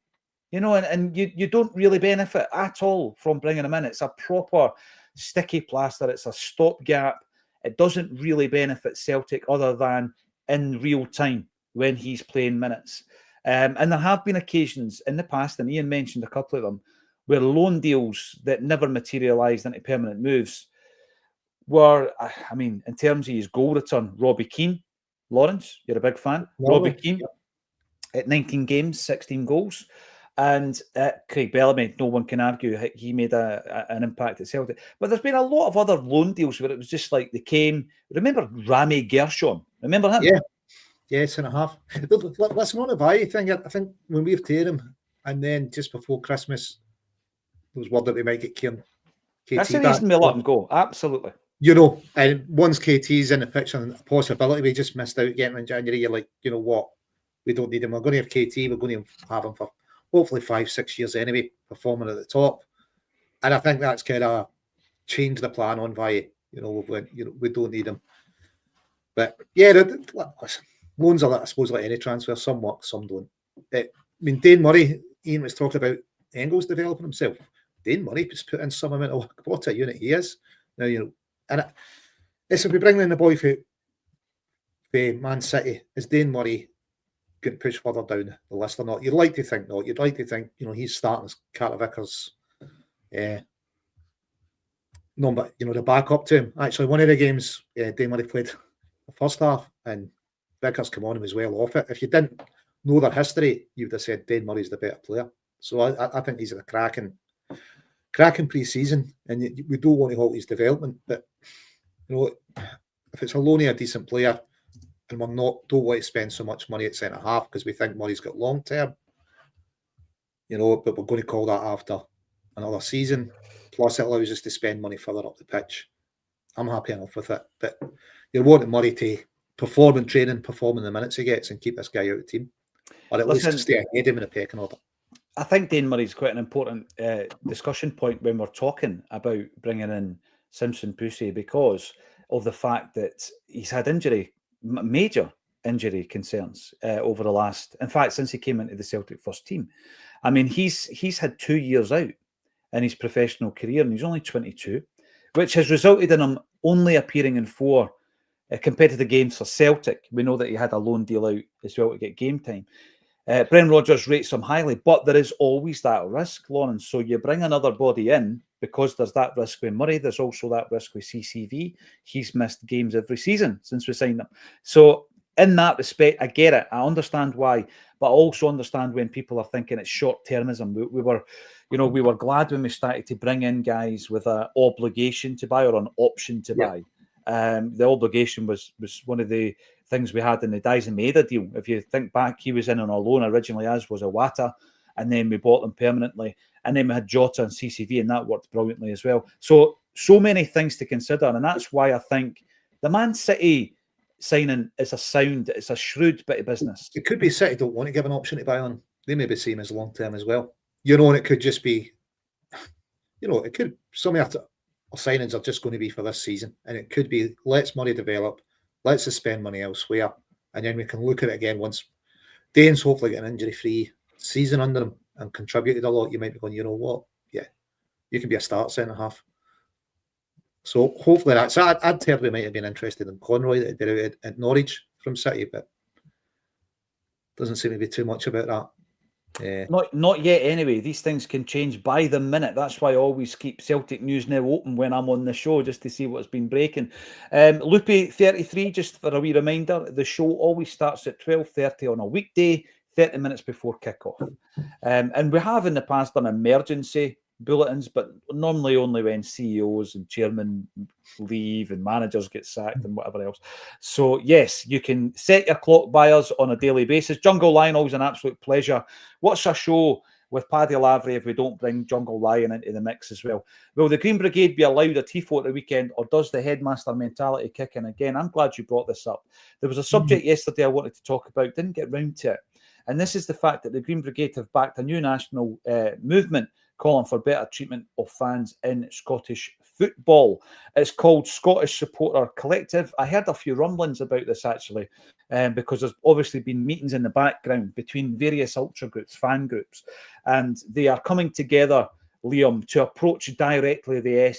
[SPEAKER 1] You know, and you don't really benefit at all from bringing him in. It's a proper sticky plaster. It's a stopgap. It doesn't really benefit Celtic other than in real time when he's playing minutes. And there have been occasions in the past, and Ian mentioned a couple of them, where loan deals that never materialised into permanent moves were, I mean, in terms of his goal return, Robbie Keane, Lawrence, you're a big fan. Robbie Keane, at 19 games, 16 goals. And Craig Bellamy, no one can argue he made an impact at Celtic. But there's been a lot of other loan deals where it was just like they came. Remember Rami Gershon? Remember him?
[SPEAKER 3] Yeah. Yes, and a half. Listen, on the Baye thing, I think when we've taken him, and then just before Christmas, there was word that we might get KT.
[SPEAKER 1] That's the reason we let him go. Absolutely.
[SPEAKER 3] You know, and once KT's in the picture and a possibility, we just missed out getting him in January. You're like, you know what? We don't need him. We're going to have KT. We're going to have him for hopefully 5-6 years anyway, performing at the top. And I think that's kind of changed the plan on Baye. You know, we don't need him. But yeah, listen, loans are, I suppose, like any transfer. Some work, some don't. I mean, Dane Murray, Ian was talking about Engels developing himself. Dane Murray just put in some amount of work. What a unit he is. Now, you know, and it's if we bring in the boy for Man City, is Dane Murray getting pushed further down the list or not? You'd like to think not. You'd like to think, you know, he's starting as Carter Vickers. No, but, you know, the backup to him. Actually, one of the games, Dane Murray played the first half, and Vickers come on and was well off it. If you didn't know their history, you would have said Dane Murray's the better player. So I think he's a cracking pre-season, and we don't want to halt his development. But, you know, if it's a loanee, a decent player, and don't want to spend so much money at centre half because we think Murray's got long term, you know, but we're going to call that after another season. Plus, it allows us to spend money further up the pitch. I'm happy enough with it. But you're wanting Murray to perform in training, perform in the minutes he gets, and keep this guy out of the team, or at least to stay ahead of him in a pecking order.
[SPEAKER 1] I think Dane Murray's quite an important discussion point when we're talking about bringing in Simpson-Pusey, because of the fact that he's had major injury concerns over the last, in fact, since he came into the Celtic first team. I mean, he's had 2 years out in his professional career, and he's only 22, which has resulted in him only appearing in 4 competitive games for Celtic. We know that he had a loan deal out as well to get game time. Brendan Rodgers rates him highly, but there is always that risk, Lawrence. So you bring another body in because there's that risk with Murray. There's also that risk with CCV. He's missed games every season since we signed him. So in that respect, I get it. I understand why, but I also understand when people are thinking it's short-termism. We were glad when we started to bring in guys with an obligation to buy or an option to buy. The obligation was one of the things we had in the Dyson Maeda deal. If you think back, he was in on a loan originally, as was Iwata, and then we bought them permanently. And then we had Jota and CCV, and that worked brilliantly as well. So many things to consider, and that's why I think the Man City signing is it's a shrewd bit of business.
[SPEAKER 3] It could be City don't want to give an option to buy on. They may be seeing him as long term as well. You know, and it could just be, you know, it could, some of our signings are just going to be for this season, and it could be let's Murray develop, let's just spend money elsewhere, and then we can look at it again once Dane's hopefully getting an injury-free season under him and contributed a lot. You might be going, you know what, yeah, you can be a start centre half. So hopefully that's. I'd heard we might have been interested in Conroy that did out at Norwich from City, but doesn't seem to be too much about that.
[SPEAKER 1] Not yet anyway. These things can change by the minute. That's why I always keep Celtic News Now open when I'm on the show, just to see what's been breaking. Loopy 33, just for a wee reminder, the show always starts at 12:30 on a weekday, 30 minutes before kickoff. And we have in the past done emergency bulletins, but normally only when CEOs and chairmen leave and managers get sacked and whatever else. So yes, you can set your clock by us on a daily basis. Jungle Lion, always an absolute pleasure. What's our show with Paddy Lavery if we don't bring Jungle Lion into the mix as well? Will the Green Brigade be allowed a tifo at the weekend, or does the headmaster mentality kick in again? I'm glad you brought this up. There was a subject yesterday I wanted to talk about, didn't get round to it. And this is the fact that the Green Brigade have backed a new national movement calling for better treatment of fans in Scottish football. It's called Scottish Supporter Collective. I heard a few rumblings about this actually, because there's obviously been meetings in the background between various ultra groups, fan groups, and they are coming together, Liam, to approach directly the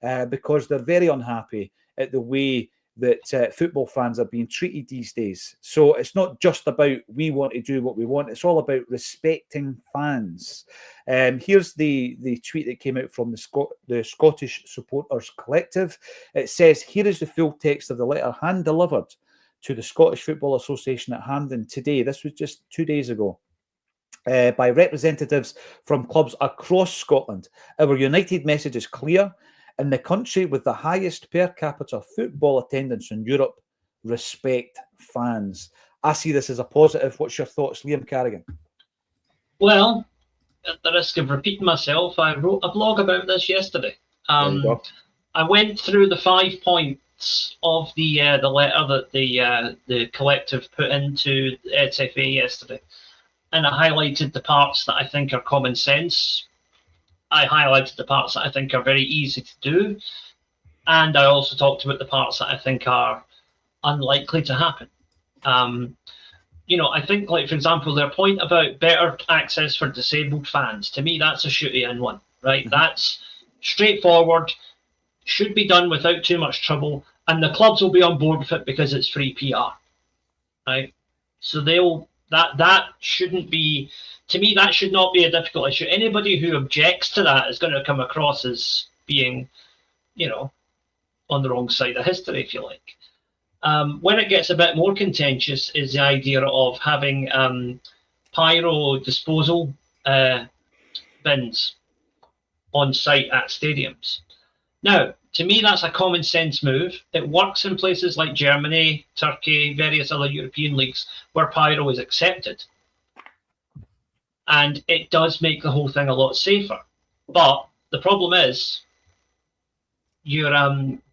[SPEAKER 1] SFA because they're very unhappy at the way that football fans are being treated these days. So it's not just about we want to do what we want, it's all about respecting fans. Here's the tweet that came out from the Scottish Supporters Collective. It says, here is the full text of the letter hand-delivered to the Scottish Football Association at Hampden today. This was just 2 days ago. By representatives from clubs across Scotland. Our united message is clear. In the country with the highest per capita football attendance in Europe, respect fans. I see this as a positive. What's your thoughts, Liam Carrigan?
[SPEAKER 4] Well, at the risk of repeating myself, I wrote a blog about this yesterday. I went through the 5 points of the letter that the collective put into the SFA yesterday, and I highlighted the parts that I think are common sense. I highlighted the parts that I think are very easy to do, and I also talked about the parts that I think are unlikely to happen. I think, like, for example, their point about better access for disabled fans, to me, that's a shooty-in one, right? That's straightforward, should be done without too much trouble, and the clubs will be on board with it because it's free PR, right? So that shouldn't be... To me, that should not be a difficult issue. Anybody who objects to that is going to come across as being, on the wrong side of history, if you like. When it gets a bit more contentious is the idea of having pyro disposal bins on site at stadiums. Now, to me, that's a common sense move. It works in places like Germany, Turkey, various other European leagues where pyro is accepted. And it does make the whole thing a lot safer. But the problem is, you're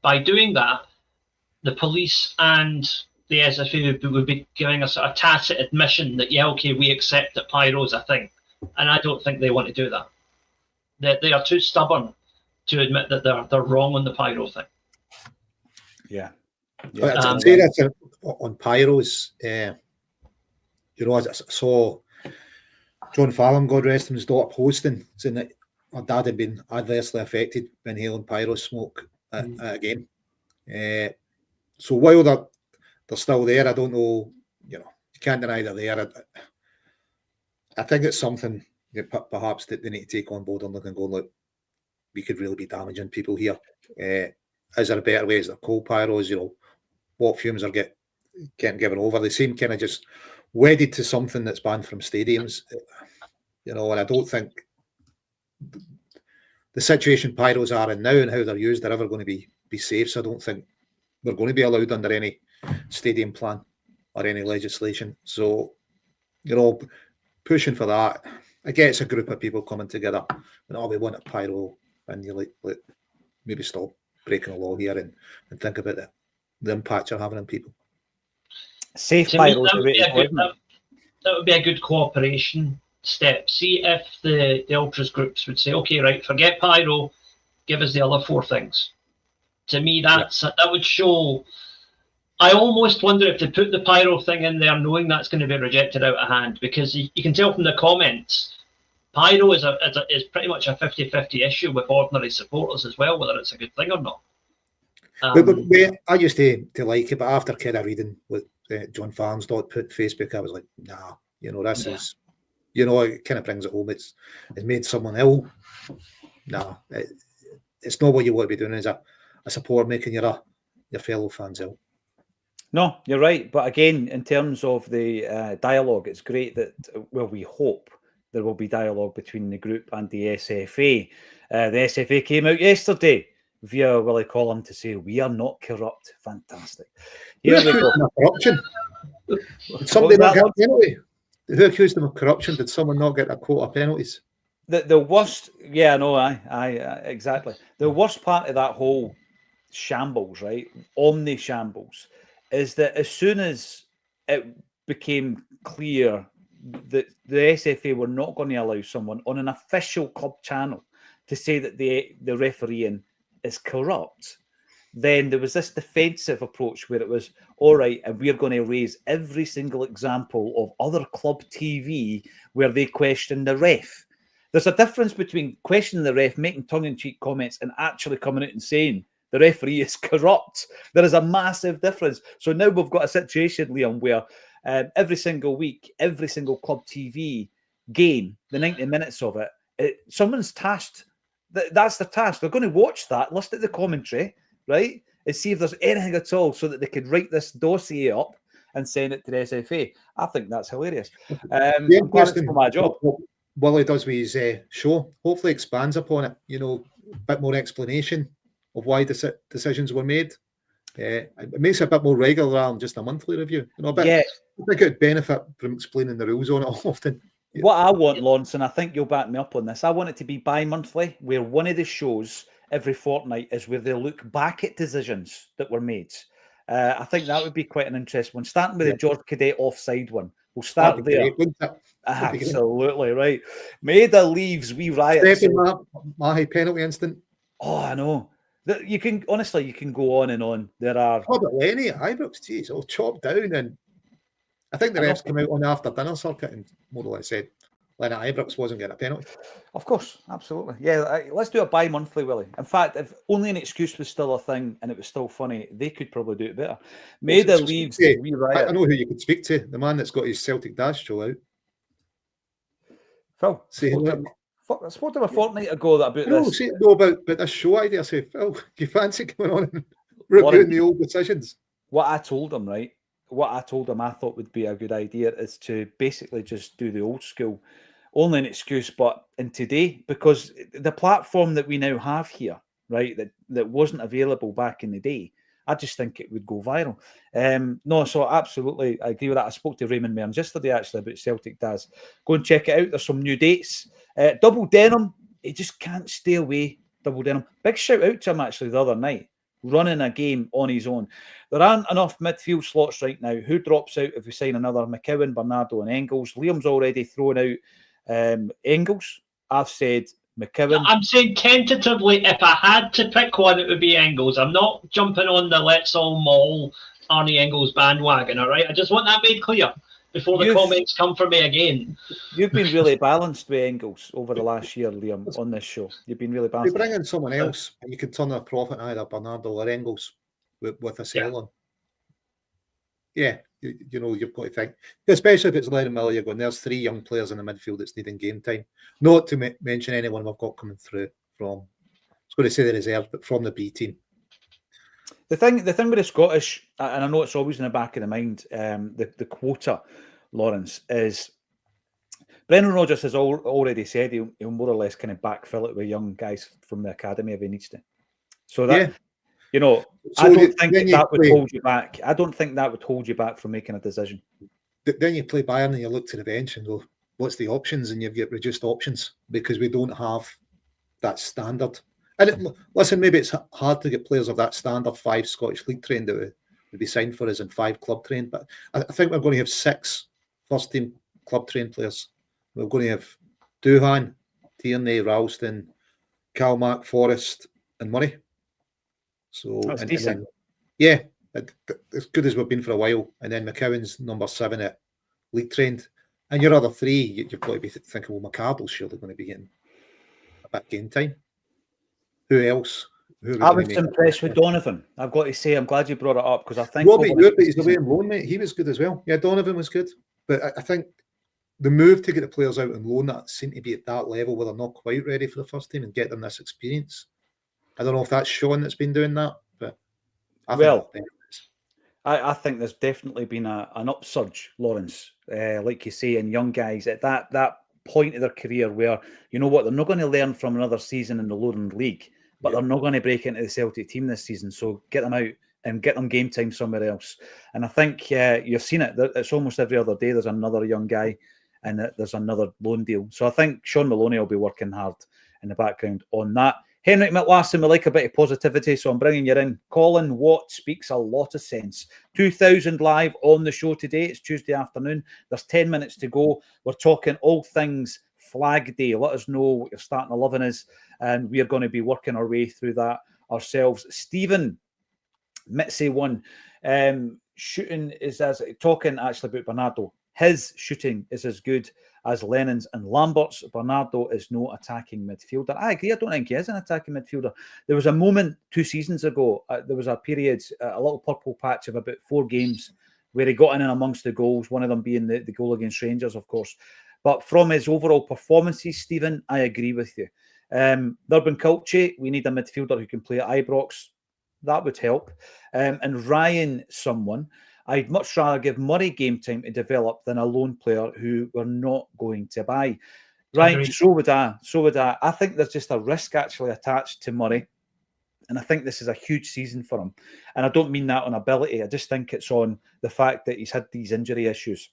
[SPEAKER 4] by doing that, the police and the SFA would be giving us a tacit admission that, yeah, okay, we accept that pyro is a thing. And I don't think they want to do that. They are too stubborn to admit that they're wrong on the pyro thing.
[SPEAKER 3] Yeah. I'd say that on pyros, I saw John Fallon, God rest him, his daughter posting saying that her dad had been adversely affected by inhaling pyro smoke at a game. So while they're still there, I don't know, you can't deny they're there. I think it's something that perhaps that they need to take on board and look and go, look, we could really be damaging people here. Is there a better way? Is there coal pyros? What fumes are getting given over? They seem kind of just wedded to something that's banned from stadiums, and I don't think the situation pyros are in now and how they're used are ever going to be safe. So I don't think they're going to be allowed under any stadium plan or any legislation. So, pushing for that, I guess it's a group of people coming together and we want a pyro, and you like maybe stop breaking the law here and think about the impact you're having on people.
[SPEAKER 1] Safe pyros.
[SPEAKER 4] That would be a good cooperation step. See if the ultras groups would say, okay, right, forget pyro, give us the other 4 things. To me, that would show. I almost wonder if they put the pyro thing in there knowing that's going to be rejected out of hand, because you can tell from the comments, pyro is pretty much a 50-50 issue with ordinary supporters as well, whether it's a good thing or not.
[SPEAKER 3] I used to like it, but after kind of reading what John Farnsdott put on Facebook, I was like, nah, this is You know, it kind of brings it home. It's made someone ill. Nah, it's not what you want to be doing as a supporter, making your fellow fans ill.
[SPEAKER 1] No, you're right. But again, in terms of the dialogue, it's great that, well, we hope there will be dialogue between the group and the SFA. The SFA came out yesterday via Willie Collum to say, we are not corrupt. Fantastic. Here we go.
[SPEAKER 3] Corruption. Did somebody not get a penalty? Who accused them of corruption? Did someone not get a quota of penalties?
[SPEAKER 1] The worst, yeah, no, exactly. The worst part of that whole shambles, right, omni shambles, is that as soon as it became clear that the SFA were not going to allow someone on an official club channel to say that the refereeing is corrupt, then there was this defensive approach where it was, all right, and we're going to raise every single example of other club TV where they question the ref. There's a difference between questioning the ref, making tongue-in-cheek comments, and actually coming out and saying the referee is corrupt. There is a massive difference. So now we've got a situation, Liam, where every single week, every single club TV game, the 90 minutes of it, someone's tasked. That's the task. They're going to watch that, listen to the commentary, right, and see if there's anything at all so that they could write this dossier up and send it to the SFA. I think that's hilarious. I'm glad it's for my job.
[SPEAKER 3] What Willie does with his show, hopefully expands upon it, you know, a bit more explanation of why decisions were made. It makes it a bit more regular rather than just a monthly review. You know, I think it would benefit from explaining the rules on it often.
[SPEAKER 1] What I want, Lawrence, and I think you'll back me up on this, I want it to be bi-monthly, where one of the shows every fortnight is where they look back at decisions that were made. I think that would be quite an interesting one. Starting with the George Cadet offside one. We'll start there. Absolutely right. Maida leaves, we riot.
[SPEAKER 3] Mahi penalty instant.
[SPEAKER 1] Oh, I know. You can honestly, you can go on and on. There are
[SPEAKER 3] Lenny at Ibrox, geez, all chopped down, and I think the refs came out on the after dinner circuit and more or less said Lenny at Ibrox wasn't getting a penalty.
[SPEAKER 1] Of course, absolutely. Yeah, let's do it bi-monthly, Willie. In fact, if only an excuse was still a thing and it was still funny, they could probably do it better. Maida leaves, we riot.
[SPEAKER 3] I know who you could speak to, the man that's got his Celtic Dash show out.
[SPEAKER 1] Phil, I spoke to him a fortnight ago about this.
[SPEAKER 3] About this show idea. I say, Phil, do you fancy coming on and reviewing the old decisions?
[SPEAKER 1] What I told him, right? What I told him I thought would be a good idea is to basically just do the old school. Only an excuse, but in today, because the platform that we now have here, right, that wasn't available back in the day, I just think it would go viral. No, so absolutely, I agree with that. I spoke to Raymond Mearns yesterday, actually, about Celtic Daz. Go and check it out. There's some new dates. Double Denim, he just can't stay away. Double Denim. Big shout out to him, actually, the other night, running a game on his own. There aren't enough midfield slots right now. Who drops out if we sign another? McCowan, Bernardo and Engels. Liam's already thrown out Engels. I've said McCowan.
[SPEAKER 4] I'm saying tentatively, if I had to pick one, it would be Engels. I'm not jumping on the let's all maul Arnie Engels bandwagon, all right? I just want that made clear before the comments come for me again.
[SPEAKER 1] You've been really balanced with Engels over the last year, Liam, on this show. You've been really balanced.
[SPEAKER 3] You bring in someone else and you can turn a profit either Bernardo or Engels with a sell on. Yeah, you know, you've got to think, especially if it's Lennon Miller, you're going, there's 3 young players in the midfield that's needing game time. Not to mention anyone we've got coming through from, I was going to say the reserve, but from the B team.
[SPEAKER 1] The thing with the Scottish, and I know it's always in the back of the mind, the quota, Lawrence, is Brendan Rodgers has already said he'll more or less kind of backfill it with young guys from the academy if he needs to. So that, you know, so I don't think that would hold you back. I don't think that would hold you back from making a decision.
[SPEAKER 3] Then you play Bayern and you look to the bench and go, what's the options? And you've got reduced options because we don't have that standard. And listen, maybe it's hard to get players of that standard, 5 Scottish League trained that would be signed for us and 5 club trained. But I think we're going to have 6 first team club trained players. We're going to have Doohan, Tierney, Ralston, Calmack, Forrest, and Murray. So
[SPEAKER 1] that's decent.
[SPEAKER 3] As good as we've been for a while. And then McCowan's number 7 at league trained. And your other 3, you've got to be thinking, well, McCardle's surely going to be getting a bit of game time. Who else?
[SPEAKER 1] I was impressed with Donovan. I've got to say, I'm glad you brought it up because I think
[SPEAKER 3] Robbie Wood, but he's away on loan, mate. He was good as well. Yeah, Donovan was good, but I think the move to get the players out on loan that seem to be at that level where they're not quite ready for the first team and get them this experience. I don't know if that's Sean that's been doing that, but I think
[SPEAKER 1] I think there's definitely been an upsurge, Lawrence, like you say, in young guys at that point of their career where, you know what, they're not going to learn from another season in the Lowland League, but they're not going to break into the Celtic team this season. So get them out and get them game time somewhere else. And I think you've seen it. It's almost every other day there's another young guy and there's another loan deal. So I think Sean Maloney will be working hard in the background on that. Henrik McLaughlin, we like a bit of positivity, so I'm bringing you in. Colin Watt speaks a lot of sense. 2,000 live on the show today. It's Tuesday afternoon. There's 10 minutes to go. We're talking all things Flag Day. Let us know what your starting 11 is, and we are going to be working our way through that ourselves. Stephen, Mitzi one. Shooting is as talking actually about Bernardo. His shooting is as good as Lennon's and Lambert's. Bernardo is no attacking midfielder. I agree. I don't think he is an attacking midfielder. There was a moment 2 seasons ago. There was a period, a little purple patch of about 4 games where he got in and amongst the goals. One of them being the goal against Rangers, of course. But from his overall performances, Stephen, I agree with you. Durban Culture, we need a midfielder who can play at Ibrox. That would help. And Ryan, someone. I'd much rather give Murray game time to develop than a lone player who we're not going to buy. Right, so would I. I think there's just a risk actually attached to Murray. And I think this is a huge season for him. And I don't mean that on ability. I just think it's on the fact that he's had these injury issues.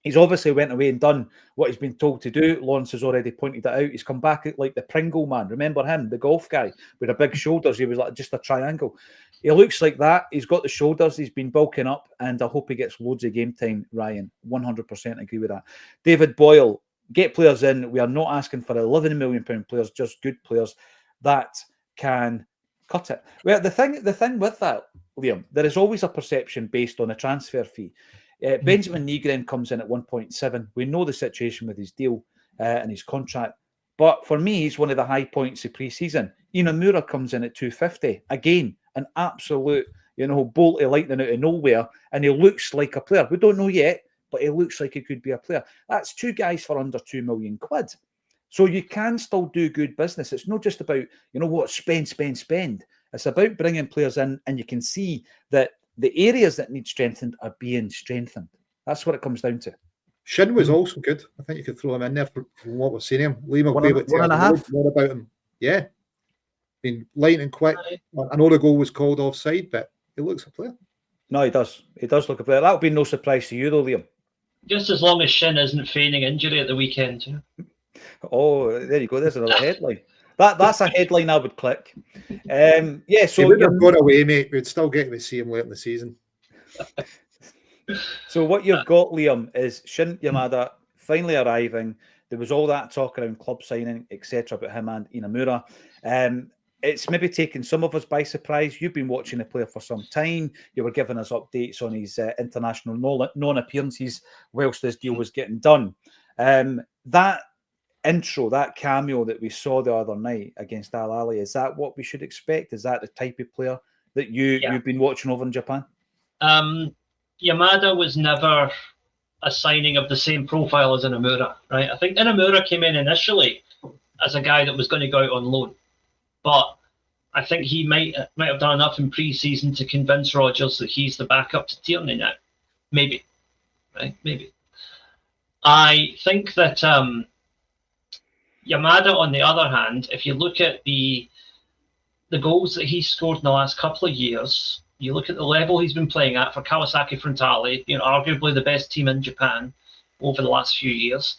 [SPEAKER 1] He's obviously went away and done what he's been told to do. Lawrence has already pointed that out. He's come back like the Pringle man. Remember him, the golf guy with the big shoulders? He was like just a triangle. He looks like that. He's got the shoulders. He's been bulking up, and I hope he gets loads of game time, Ryan. 100% agree with that. David Boyle, get players in. We are not asking for £11 million players, just good players that can cut it. Well, the thing with that, Liam, there is always a perception based on a transfer fee. Benjamin Nygren comes in at 1.7. We know the situation with his deal and his contract. But for me, he's one of the high points of pre-season. Inamura comes in at 250. Again, an absolute, bolt of lightning out of nowhere. And he looks like a player. We don't know yet, but he looks like he could be a player. That's 2 guys for under £2 million. So you can still do good business. It's not just about, spend. It's about bringing players in, and you can see that the areas that need strengthened are being strengthened. That's what it comes down to.
[SPEAKER 3] Shin was also good. I think you could throw him in there from what we've seen him. Liam will
[SPEAKER 1] be able to tell us
[SPEAKER 3] more about him. Yeah. Been light and quick. I know the goal was called offside, but he looks a player.
[SPEAKER 1] No, he does. He does look a player. That would be no surprise to you, though, Liam.
[SPEAKER 4] Just as long as Shin isn't feigning injury at the weekend.
[SPEAKER 1] Oh, there you go. There's another headline. That's a headline I would click. So
[SPEAKER 3] he would have gone away, mate. We'd still get to see him late in the season.
[SPEAKER 1] So what you've got, Liam, is Shin Yamada finally arriving. There was all that talk around club signing, etc., about him and Inamura. It's maybe taken some of us by surprise. You've been watching the player for some time. You were giving us updates on his international non-appearances whilst this deal was getting done. That intro, that cameo that we saw the other night against Al Ahly, is that what we should expect? Is that the type of player that you've been watching over in Japan?
[SPEAKER 4] Yamada was never a signing of the same profile as Inamura, right? I think Inamura came in initially as a guy that was going to go out on loan, but I think he might have done enough in pre-season to convince Rodgers that he's the backup to Tierney now. Maybe, right? Maybe. I think that Yamada, on the other hand, if you look at the goals that he's scored in the last couple of years, you look at the level he's been playing at for Kawasaki Frontale, arguably the best team in Japan over the last few years.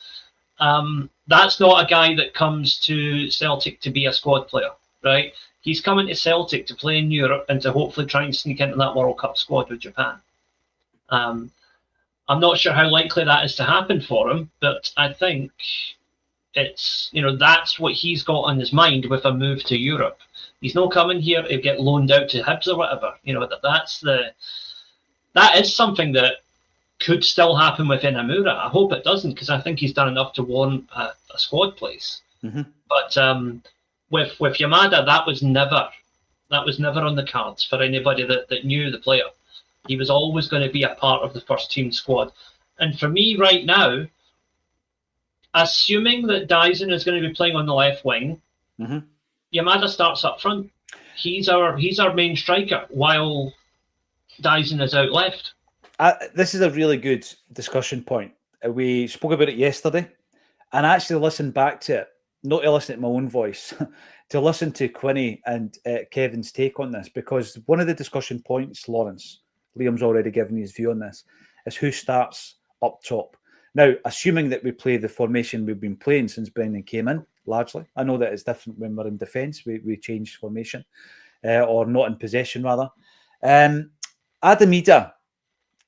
[SPEAKER 4] That's not a guy that comes to Celtic to be a squad player, right? He's coming to Celtic to play in Europe and to hopefully try and sneak into that World Cup squad with Japan. I'm not sure how likely that is to happen for him, but I think it's, that's what he's got on his mind with a move to Europe. He's not coming here to get loaned out to Hibs or whatever. That is something that could still happen with Inamura. I hope it doesn't, because I think he's done enough to warrant a squad place.
[SPEAKER 1] Mm-hmm.
[SPEAKER 4] But with Yamada, that was never on the cards for anybody that knew the player. He was always going to be a part of the first team squad. And for me right now, assuming that Dyson is going to be playing on the left wing, Yamada starts up front. He's our main striker while Dyson is out left.
[SPEAKER 1] This is a really good discussion point. We spoke about it yesterday, and I actually listened back to it, not to listen to my own voice, to listen to Quinny and Kevin's take on this, because one of the discussion points, Lawrence, Liam's already given his view on this, is who starts up top. Now, assuming that we play the formation we've been playing since Brendan came in, largely. I know that it's different when we're in defence. We change formation, or not in possession, rather. Adam Ida,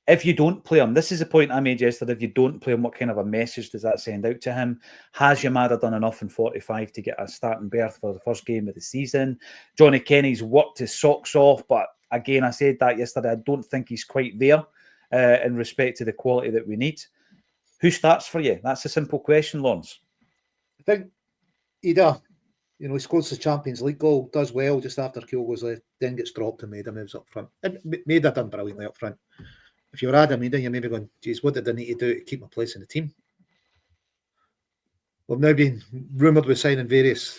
[SPEAKER 1] if you don't play him, this is the point I made yesterday, if you don't play him, what kind of a message does that send out to him? Has Yamada done enough in 45 to get a starting berth for the first game of the season? Johnny Kenny's worked his socks off, but again, I said that yesterday, I don't think he's quite there in respect to the quality that we need. Who starts for you? That's a simple question, Lawrence.
[SPEAKER 3] I think Ida, he scores the Champions League goal, does well just after Kyogo goes left, then gets dropped and Maida moves up front. And Maida done brilliantly up front. If you're Adam Ida, you're maybe going, geez, what did I need to do to keep my place in the team? We've now been rumoured with signing various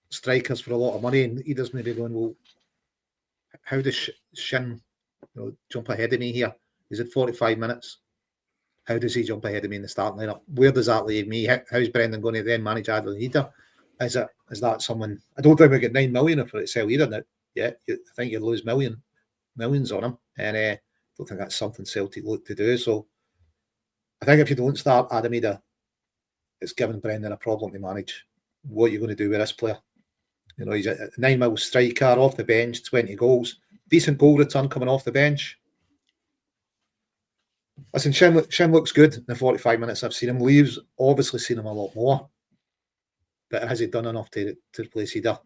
[SPEAKER 3] strikers for a lot of money, and Ida's maybe going, well, how does Shin jump ahead of me here? He's at 45 minutes. How does he jump ahead of me in the starting lineup? Where does that leave me? How's Brendan going to then manage Adam Ida? Is that someone? I don't think we get 9 million for it sell Ida now. Yeah, I think you'd lose millions on him, and I don't think that's something Celtic look to do. So I think if you don't start Adam Ida, it's giving Brendan a problem to manage. What are you going to do with this player? He's a 9 mil striker off the bench, 20 goals, decent goal return coming off the bench. Listen, Shin looks good in the 45 minutes I've seen him. Leaves obviously seen him a lot more, but has he done enough to replace Ida?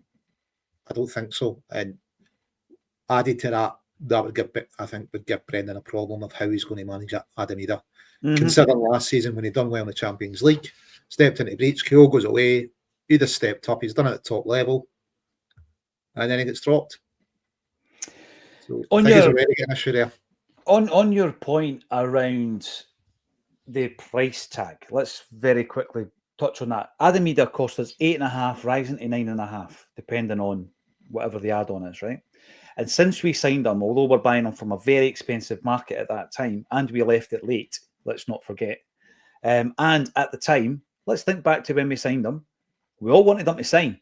[SPEAKER 3] I don't think so. And added to that would give Brendan a problem of how he's going to manage Adam Ida. Considering last season when he done well in the Champions League, stepped into the breach, Kyo goes away, Ida stepped up, he's done it at the top level, and then he gets dropped. So I think he's already getting an issue there.
[SPEAKER 1] On your point around the price tag, let's very quickly touch on that. Adam Ida cost us 8.5, rising to 9.5, depending on whatever the add-on is, right? And since we signed him, although we're buying him from a very expensive market at that time, and we left it late, let's not forget. And at the time, let's think back to when we signed him. We all wanted him to sign.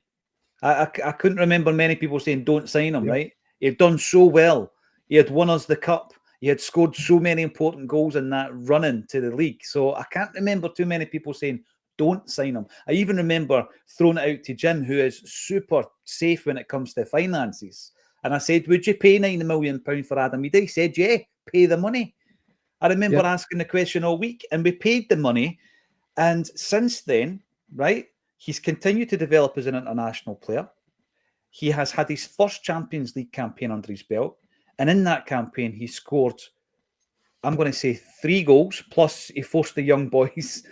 [SPEAKER 1] I couldn't remember many people saying, don't sign him, right? He had done so well. He had won us the cup. He had scored so many important goals in that run-in to the league. So I can't remember too many people saying, don't sign him. I even remember throwing it out to Jim, who is super safe when it comes to finances. And I said, would you pay £9 million for Adam Ida? He said, yeah, pay the money. I remember asking the question all week, and we paid the money. And since then, right, he's continued to develop as an international player. He has had his first Champions League campaign under his belt. And in that campaign, he scored, I'm going to say 3 goals, plus he forced the young boys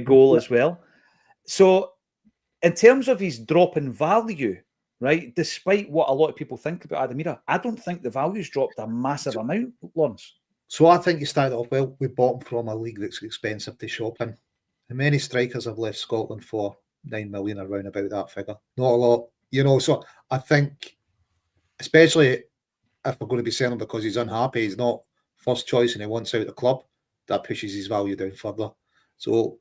[SPEAKER 1] goal as well. So in terms of his drop in value, right, despite what a lot of people think about Adam Ida, I don't think the value's dropped a massive amount, Lawrence.
[SPEAKER 3] So I think you started off well. We bought him from a league that's expensive to shop in. And many strikers have left Scotland for 9 million, around about that figure. Not a lot, so I think, especially if we're going to be selling because he's unhappy, he's not first choice and he wants out the club, that pushes his value down further. So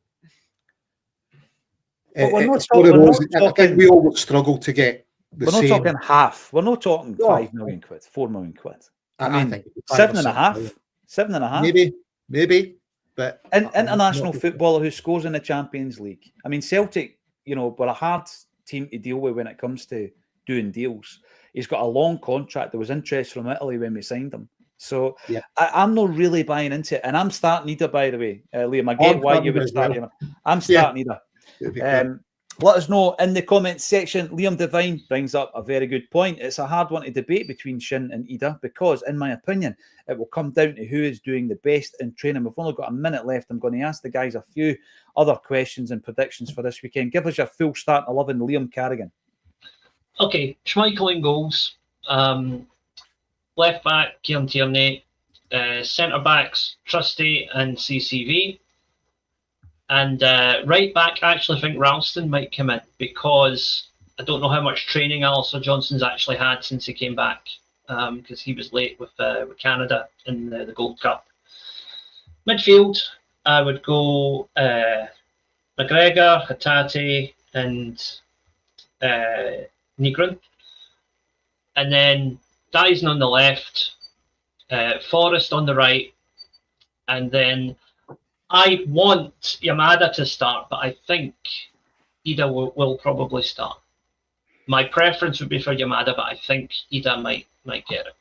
[SPEAKER 3] I think we always struggle to get the same.
[SPEAKER 1] We're not talking half. We're not talking 5 million quid, 4 million quid. I think 7.5. 7.5.
[SPEAKER 3] Maybe. But
[SPEAKER 1] international footballer who scores in the Champions League. I mean, Celtic, we're a hard team to deal with when it comes to doing deals. He's got a long contract. There was interest from Italy when we signed him. So I'm not really buying into it. And I'm starting Ida, by the way. Liam, I get why you would start him. I'm starting Ida. Let us know in the comments section. Liam Devine brings up a very good point. It's a hard one to debate between Shin and Ida because, in my opinion, it will come down to who is doing the best in training. We've only got a minute left. I'm going to ask the guys a few other questions and predictions for this weekend. Give us your full start 11, Liam Carrigan.
[SPEAKER 4] Okay, Schmeichel in goals. Left back, Kieran Tierney. Centre backs, Trusty and CCV. And right back, I actually think Ralston might come in, because I don't know how much training Alistair Johnston's actually had since he came back, because he was late with Canada in the Gold Cup. Midfield, I would go McGregor, Hatate, and Negron. And then Dyson on the left, Forrest on the right, and then I want Yamada to start, but I think Ida will probably start. My preference would be for Yamada, but I think Ida might get it.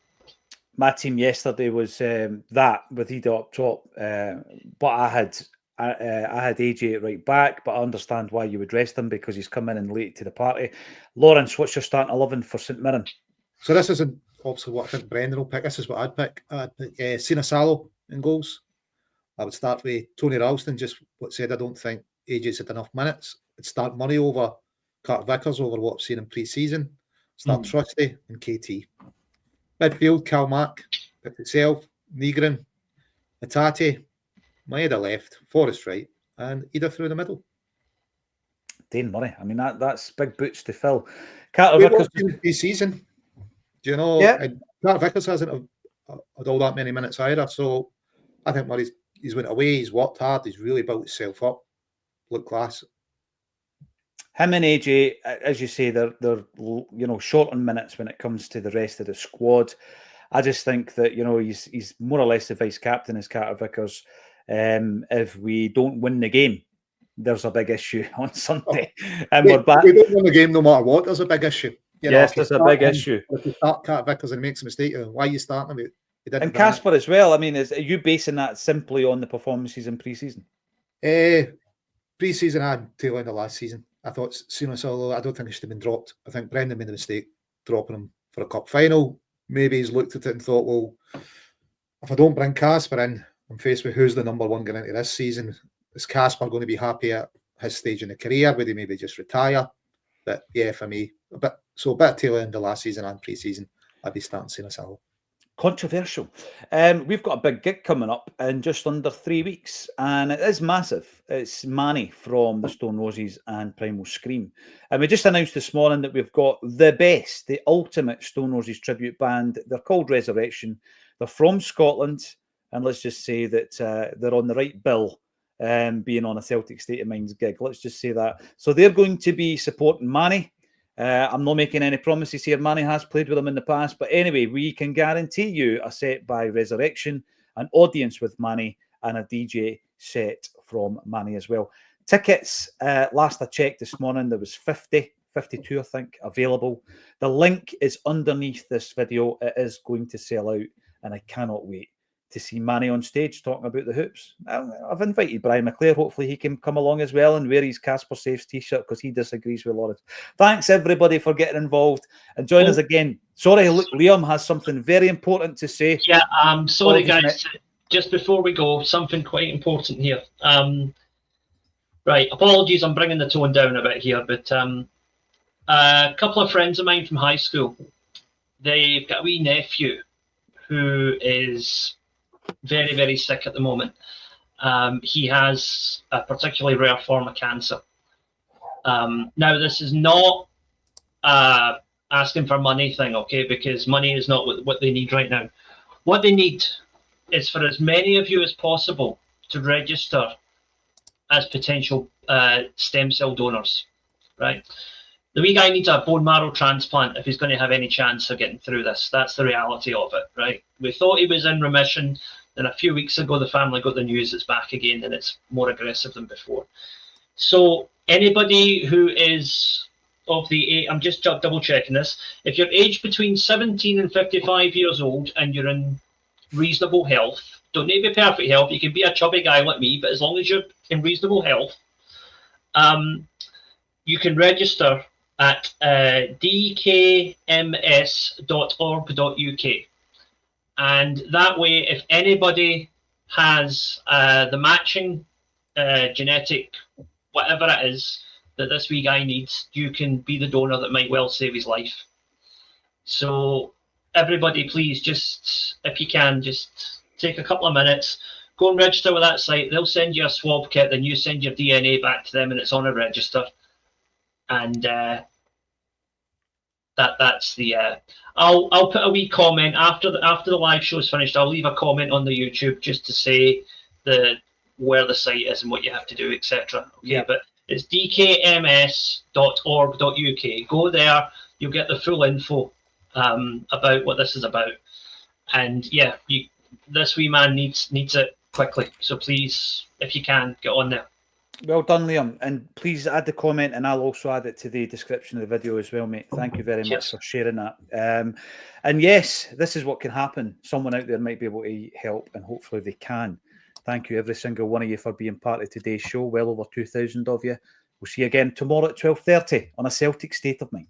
[SPEAKER 1] My team yesterday was that with Ida up top, but I had AJ at right back, but I understand why you would rest him, because he's come in late to the party. Lawrence, what's your starting 11 for St Mirren?
[SPEAKER 3] So this isn't obviously what I think Brendan will pick. This is what I'd pick. I'd pick Sina Salo in goals. I would start with Tony Ralston, just what said. I don't think AJ's had enough minutes. I'd start Murray over Carter Vickers over what I've seen in pre-season. Start Trusty and KT. Midfield, Cal Mack, pick itself, Negron, Hatate, Maeda left, Forrest right, and Ida through the middle.
[SPEAKER 1] Dane Murray. I mean, that's big boots to fill. Carter Vickers
[SPEAKER 3] pre-season. Do you know?
[SPEAKER 1] Yeah.
[SPEAKER 3] Carter Vickers hasn't had all that many minutes either. So I think he's went away. He's worked hard. He's really built himself up. Look class.
[SPEAKER 1] Him and AJ, as you say, they're short on minutes when it comes to the rest of the squad. I just think that he's more or less the vice captain as Carter Vickers. If we don't win the game, there's a big issue on Sunday, and we're back.
[SPEAKER 3] We don't win the game no matter what. There's a big issue.
[SPEAKER 1] Yes, there's a big issue.
[SPEAKER 3] If you start Carter Vickers and he makes a mistake, why are you starting him?
[SPEAKER 1] And Casper as well. I mean, are you basing that simply on the performances in pre-season?
[SPEAKER 3] Pre-season, I had tail end of last season. I thought Sino Solo, I don't think he should have been dropped. I think Brendan made a mistake dropping him for a cup final. Maybe he's looked at it and thought, well, if I don't bring Casper in, I'm faced with who's the number one going into this season. Is Casper going to be happy at his stage in the career? Would he maybe just retire? But yeah, for me, a bit of tail end of last season and pre-season, I'd be starting Sino Solo.
[SPEAKER 1] Controversial. We've got a big gig coming up in just under 3 weeks, and it is massive. It's Manny from the Stone Roses and Primal Scream. And we just announced this morning that we've got the ultimate Stone Roses tribute band. They're called Resurrection. They're from Scotland, and let's just say that they're on the right bill being on a Celtic State of Mind's gig. Let's just say that. So they're going to be supporting Manny. I'm not making any promises here. Manny has played with them in the past, but anyway, we can guarantee you a set by Resurrection, an audience with Manny, and a DJ set from Manny as well. Tickets, last I checked this morning, there was 52, I think, available. The link is underneath this video. It is going to sell out, and I cannot wait to see Manny on stage talking about the hoops. I've invited Brian McClare. Hopefully he can come along as well and wear his Casper Saves t-shirt, because he disagrees with Lawrence. Thanks everybody for getting involved and join us again. Sorry, look, Liam has something very important to say.
[SPEAKER 4] Yeah, sorry guys, just before we go, something quite important here. Right, apologies, I'm bringing the tone down a bit here, but a couple of friends of mine from high school, they've got a wee nephew who is very, very sick at the moment. He has a particularly rare form of cancer. Now, this is not asking for money thing, okay? Because money is not what they need right now. What they need is for as many of you as possible to register as potential stem cell donors, right? The wee guy needs a bone marrow transplant if he's going to have any chance of getting through this. That's the reality of it, right? We thought he was in remission. Then a few weeks ago, the family got the news it's back again and it's more aggressive than before. So anybody who is of the, I'm just double checking this. If you're aged between 17 and 55 years old and you're in reasonable health, don't need to be perfect health. You can be a chubby guy like me, but as long as you're in reasonable health, you can register at dkms.org.uk. And that way, if anybody has the matching genetic, whatever it is, that this wee guy needs, you can be the donor that might well save his life. So everybody, please, just, if you can, just take a couple of minutes, Go and register with that site. They'll send you a swab kit, then you send your DNA back to them, and it's on a register. And that's the. I'll put a wee comment after the live show is finished. I'll leave a comment on the YouTube just to say where the site is and what you have to do, etc. Okay, but it's dkms.org.uk. Go there, you'll get the full info about what this is about. And yeah, this wee man needs it quickly. So please, if you can, get on there.
[SPEAKER 1] Well done, Liam. And please add the comment, and I'll also add it to the description of the video as well, mate. Thank you very much for sharing that. And yes, this is what can happen. Someone out there might be able to help, and hopefully they can. Thank you, every single one of you, for being part of today's show. Well over 2,000 of you. We'll see you again tomorrow at 12:30 on A Celtic State of Mind.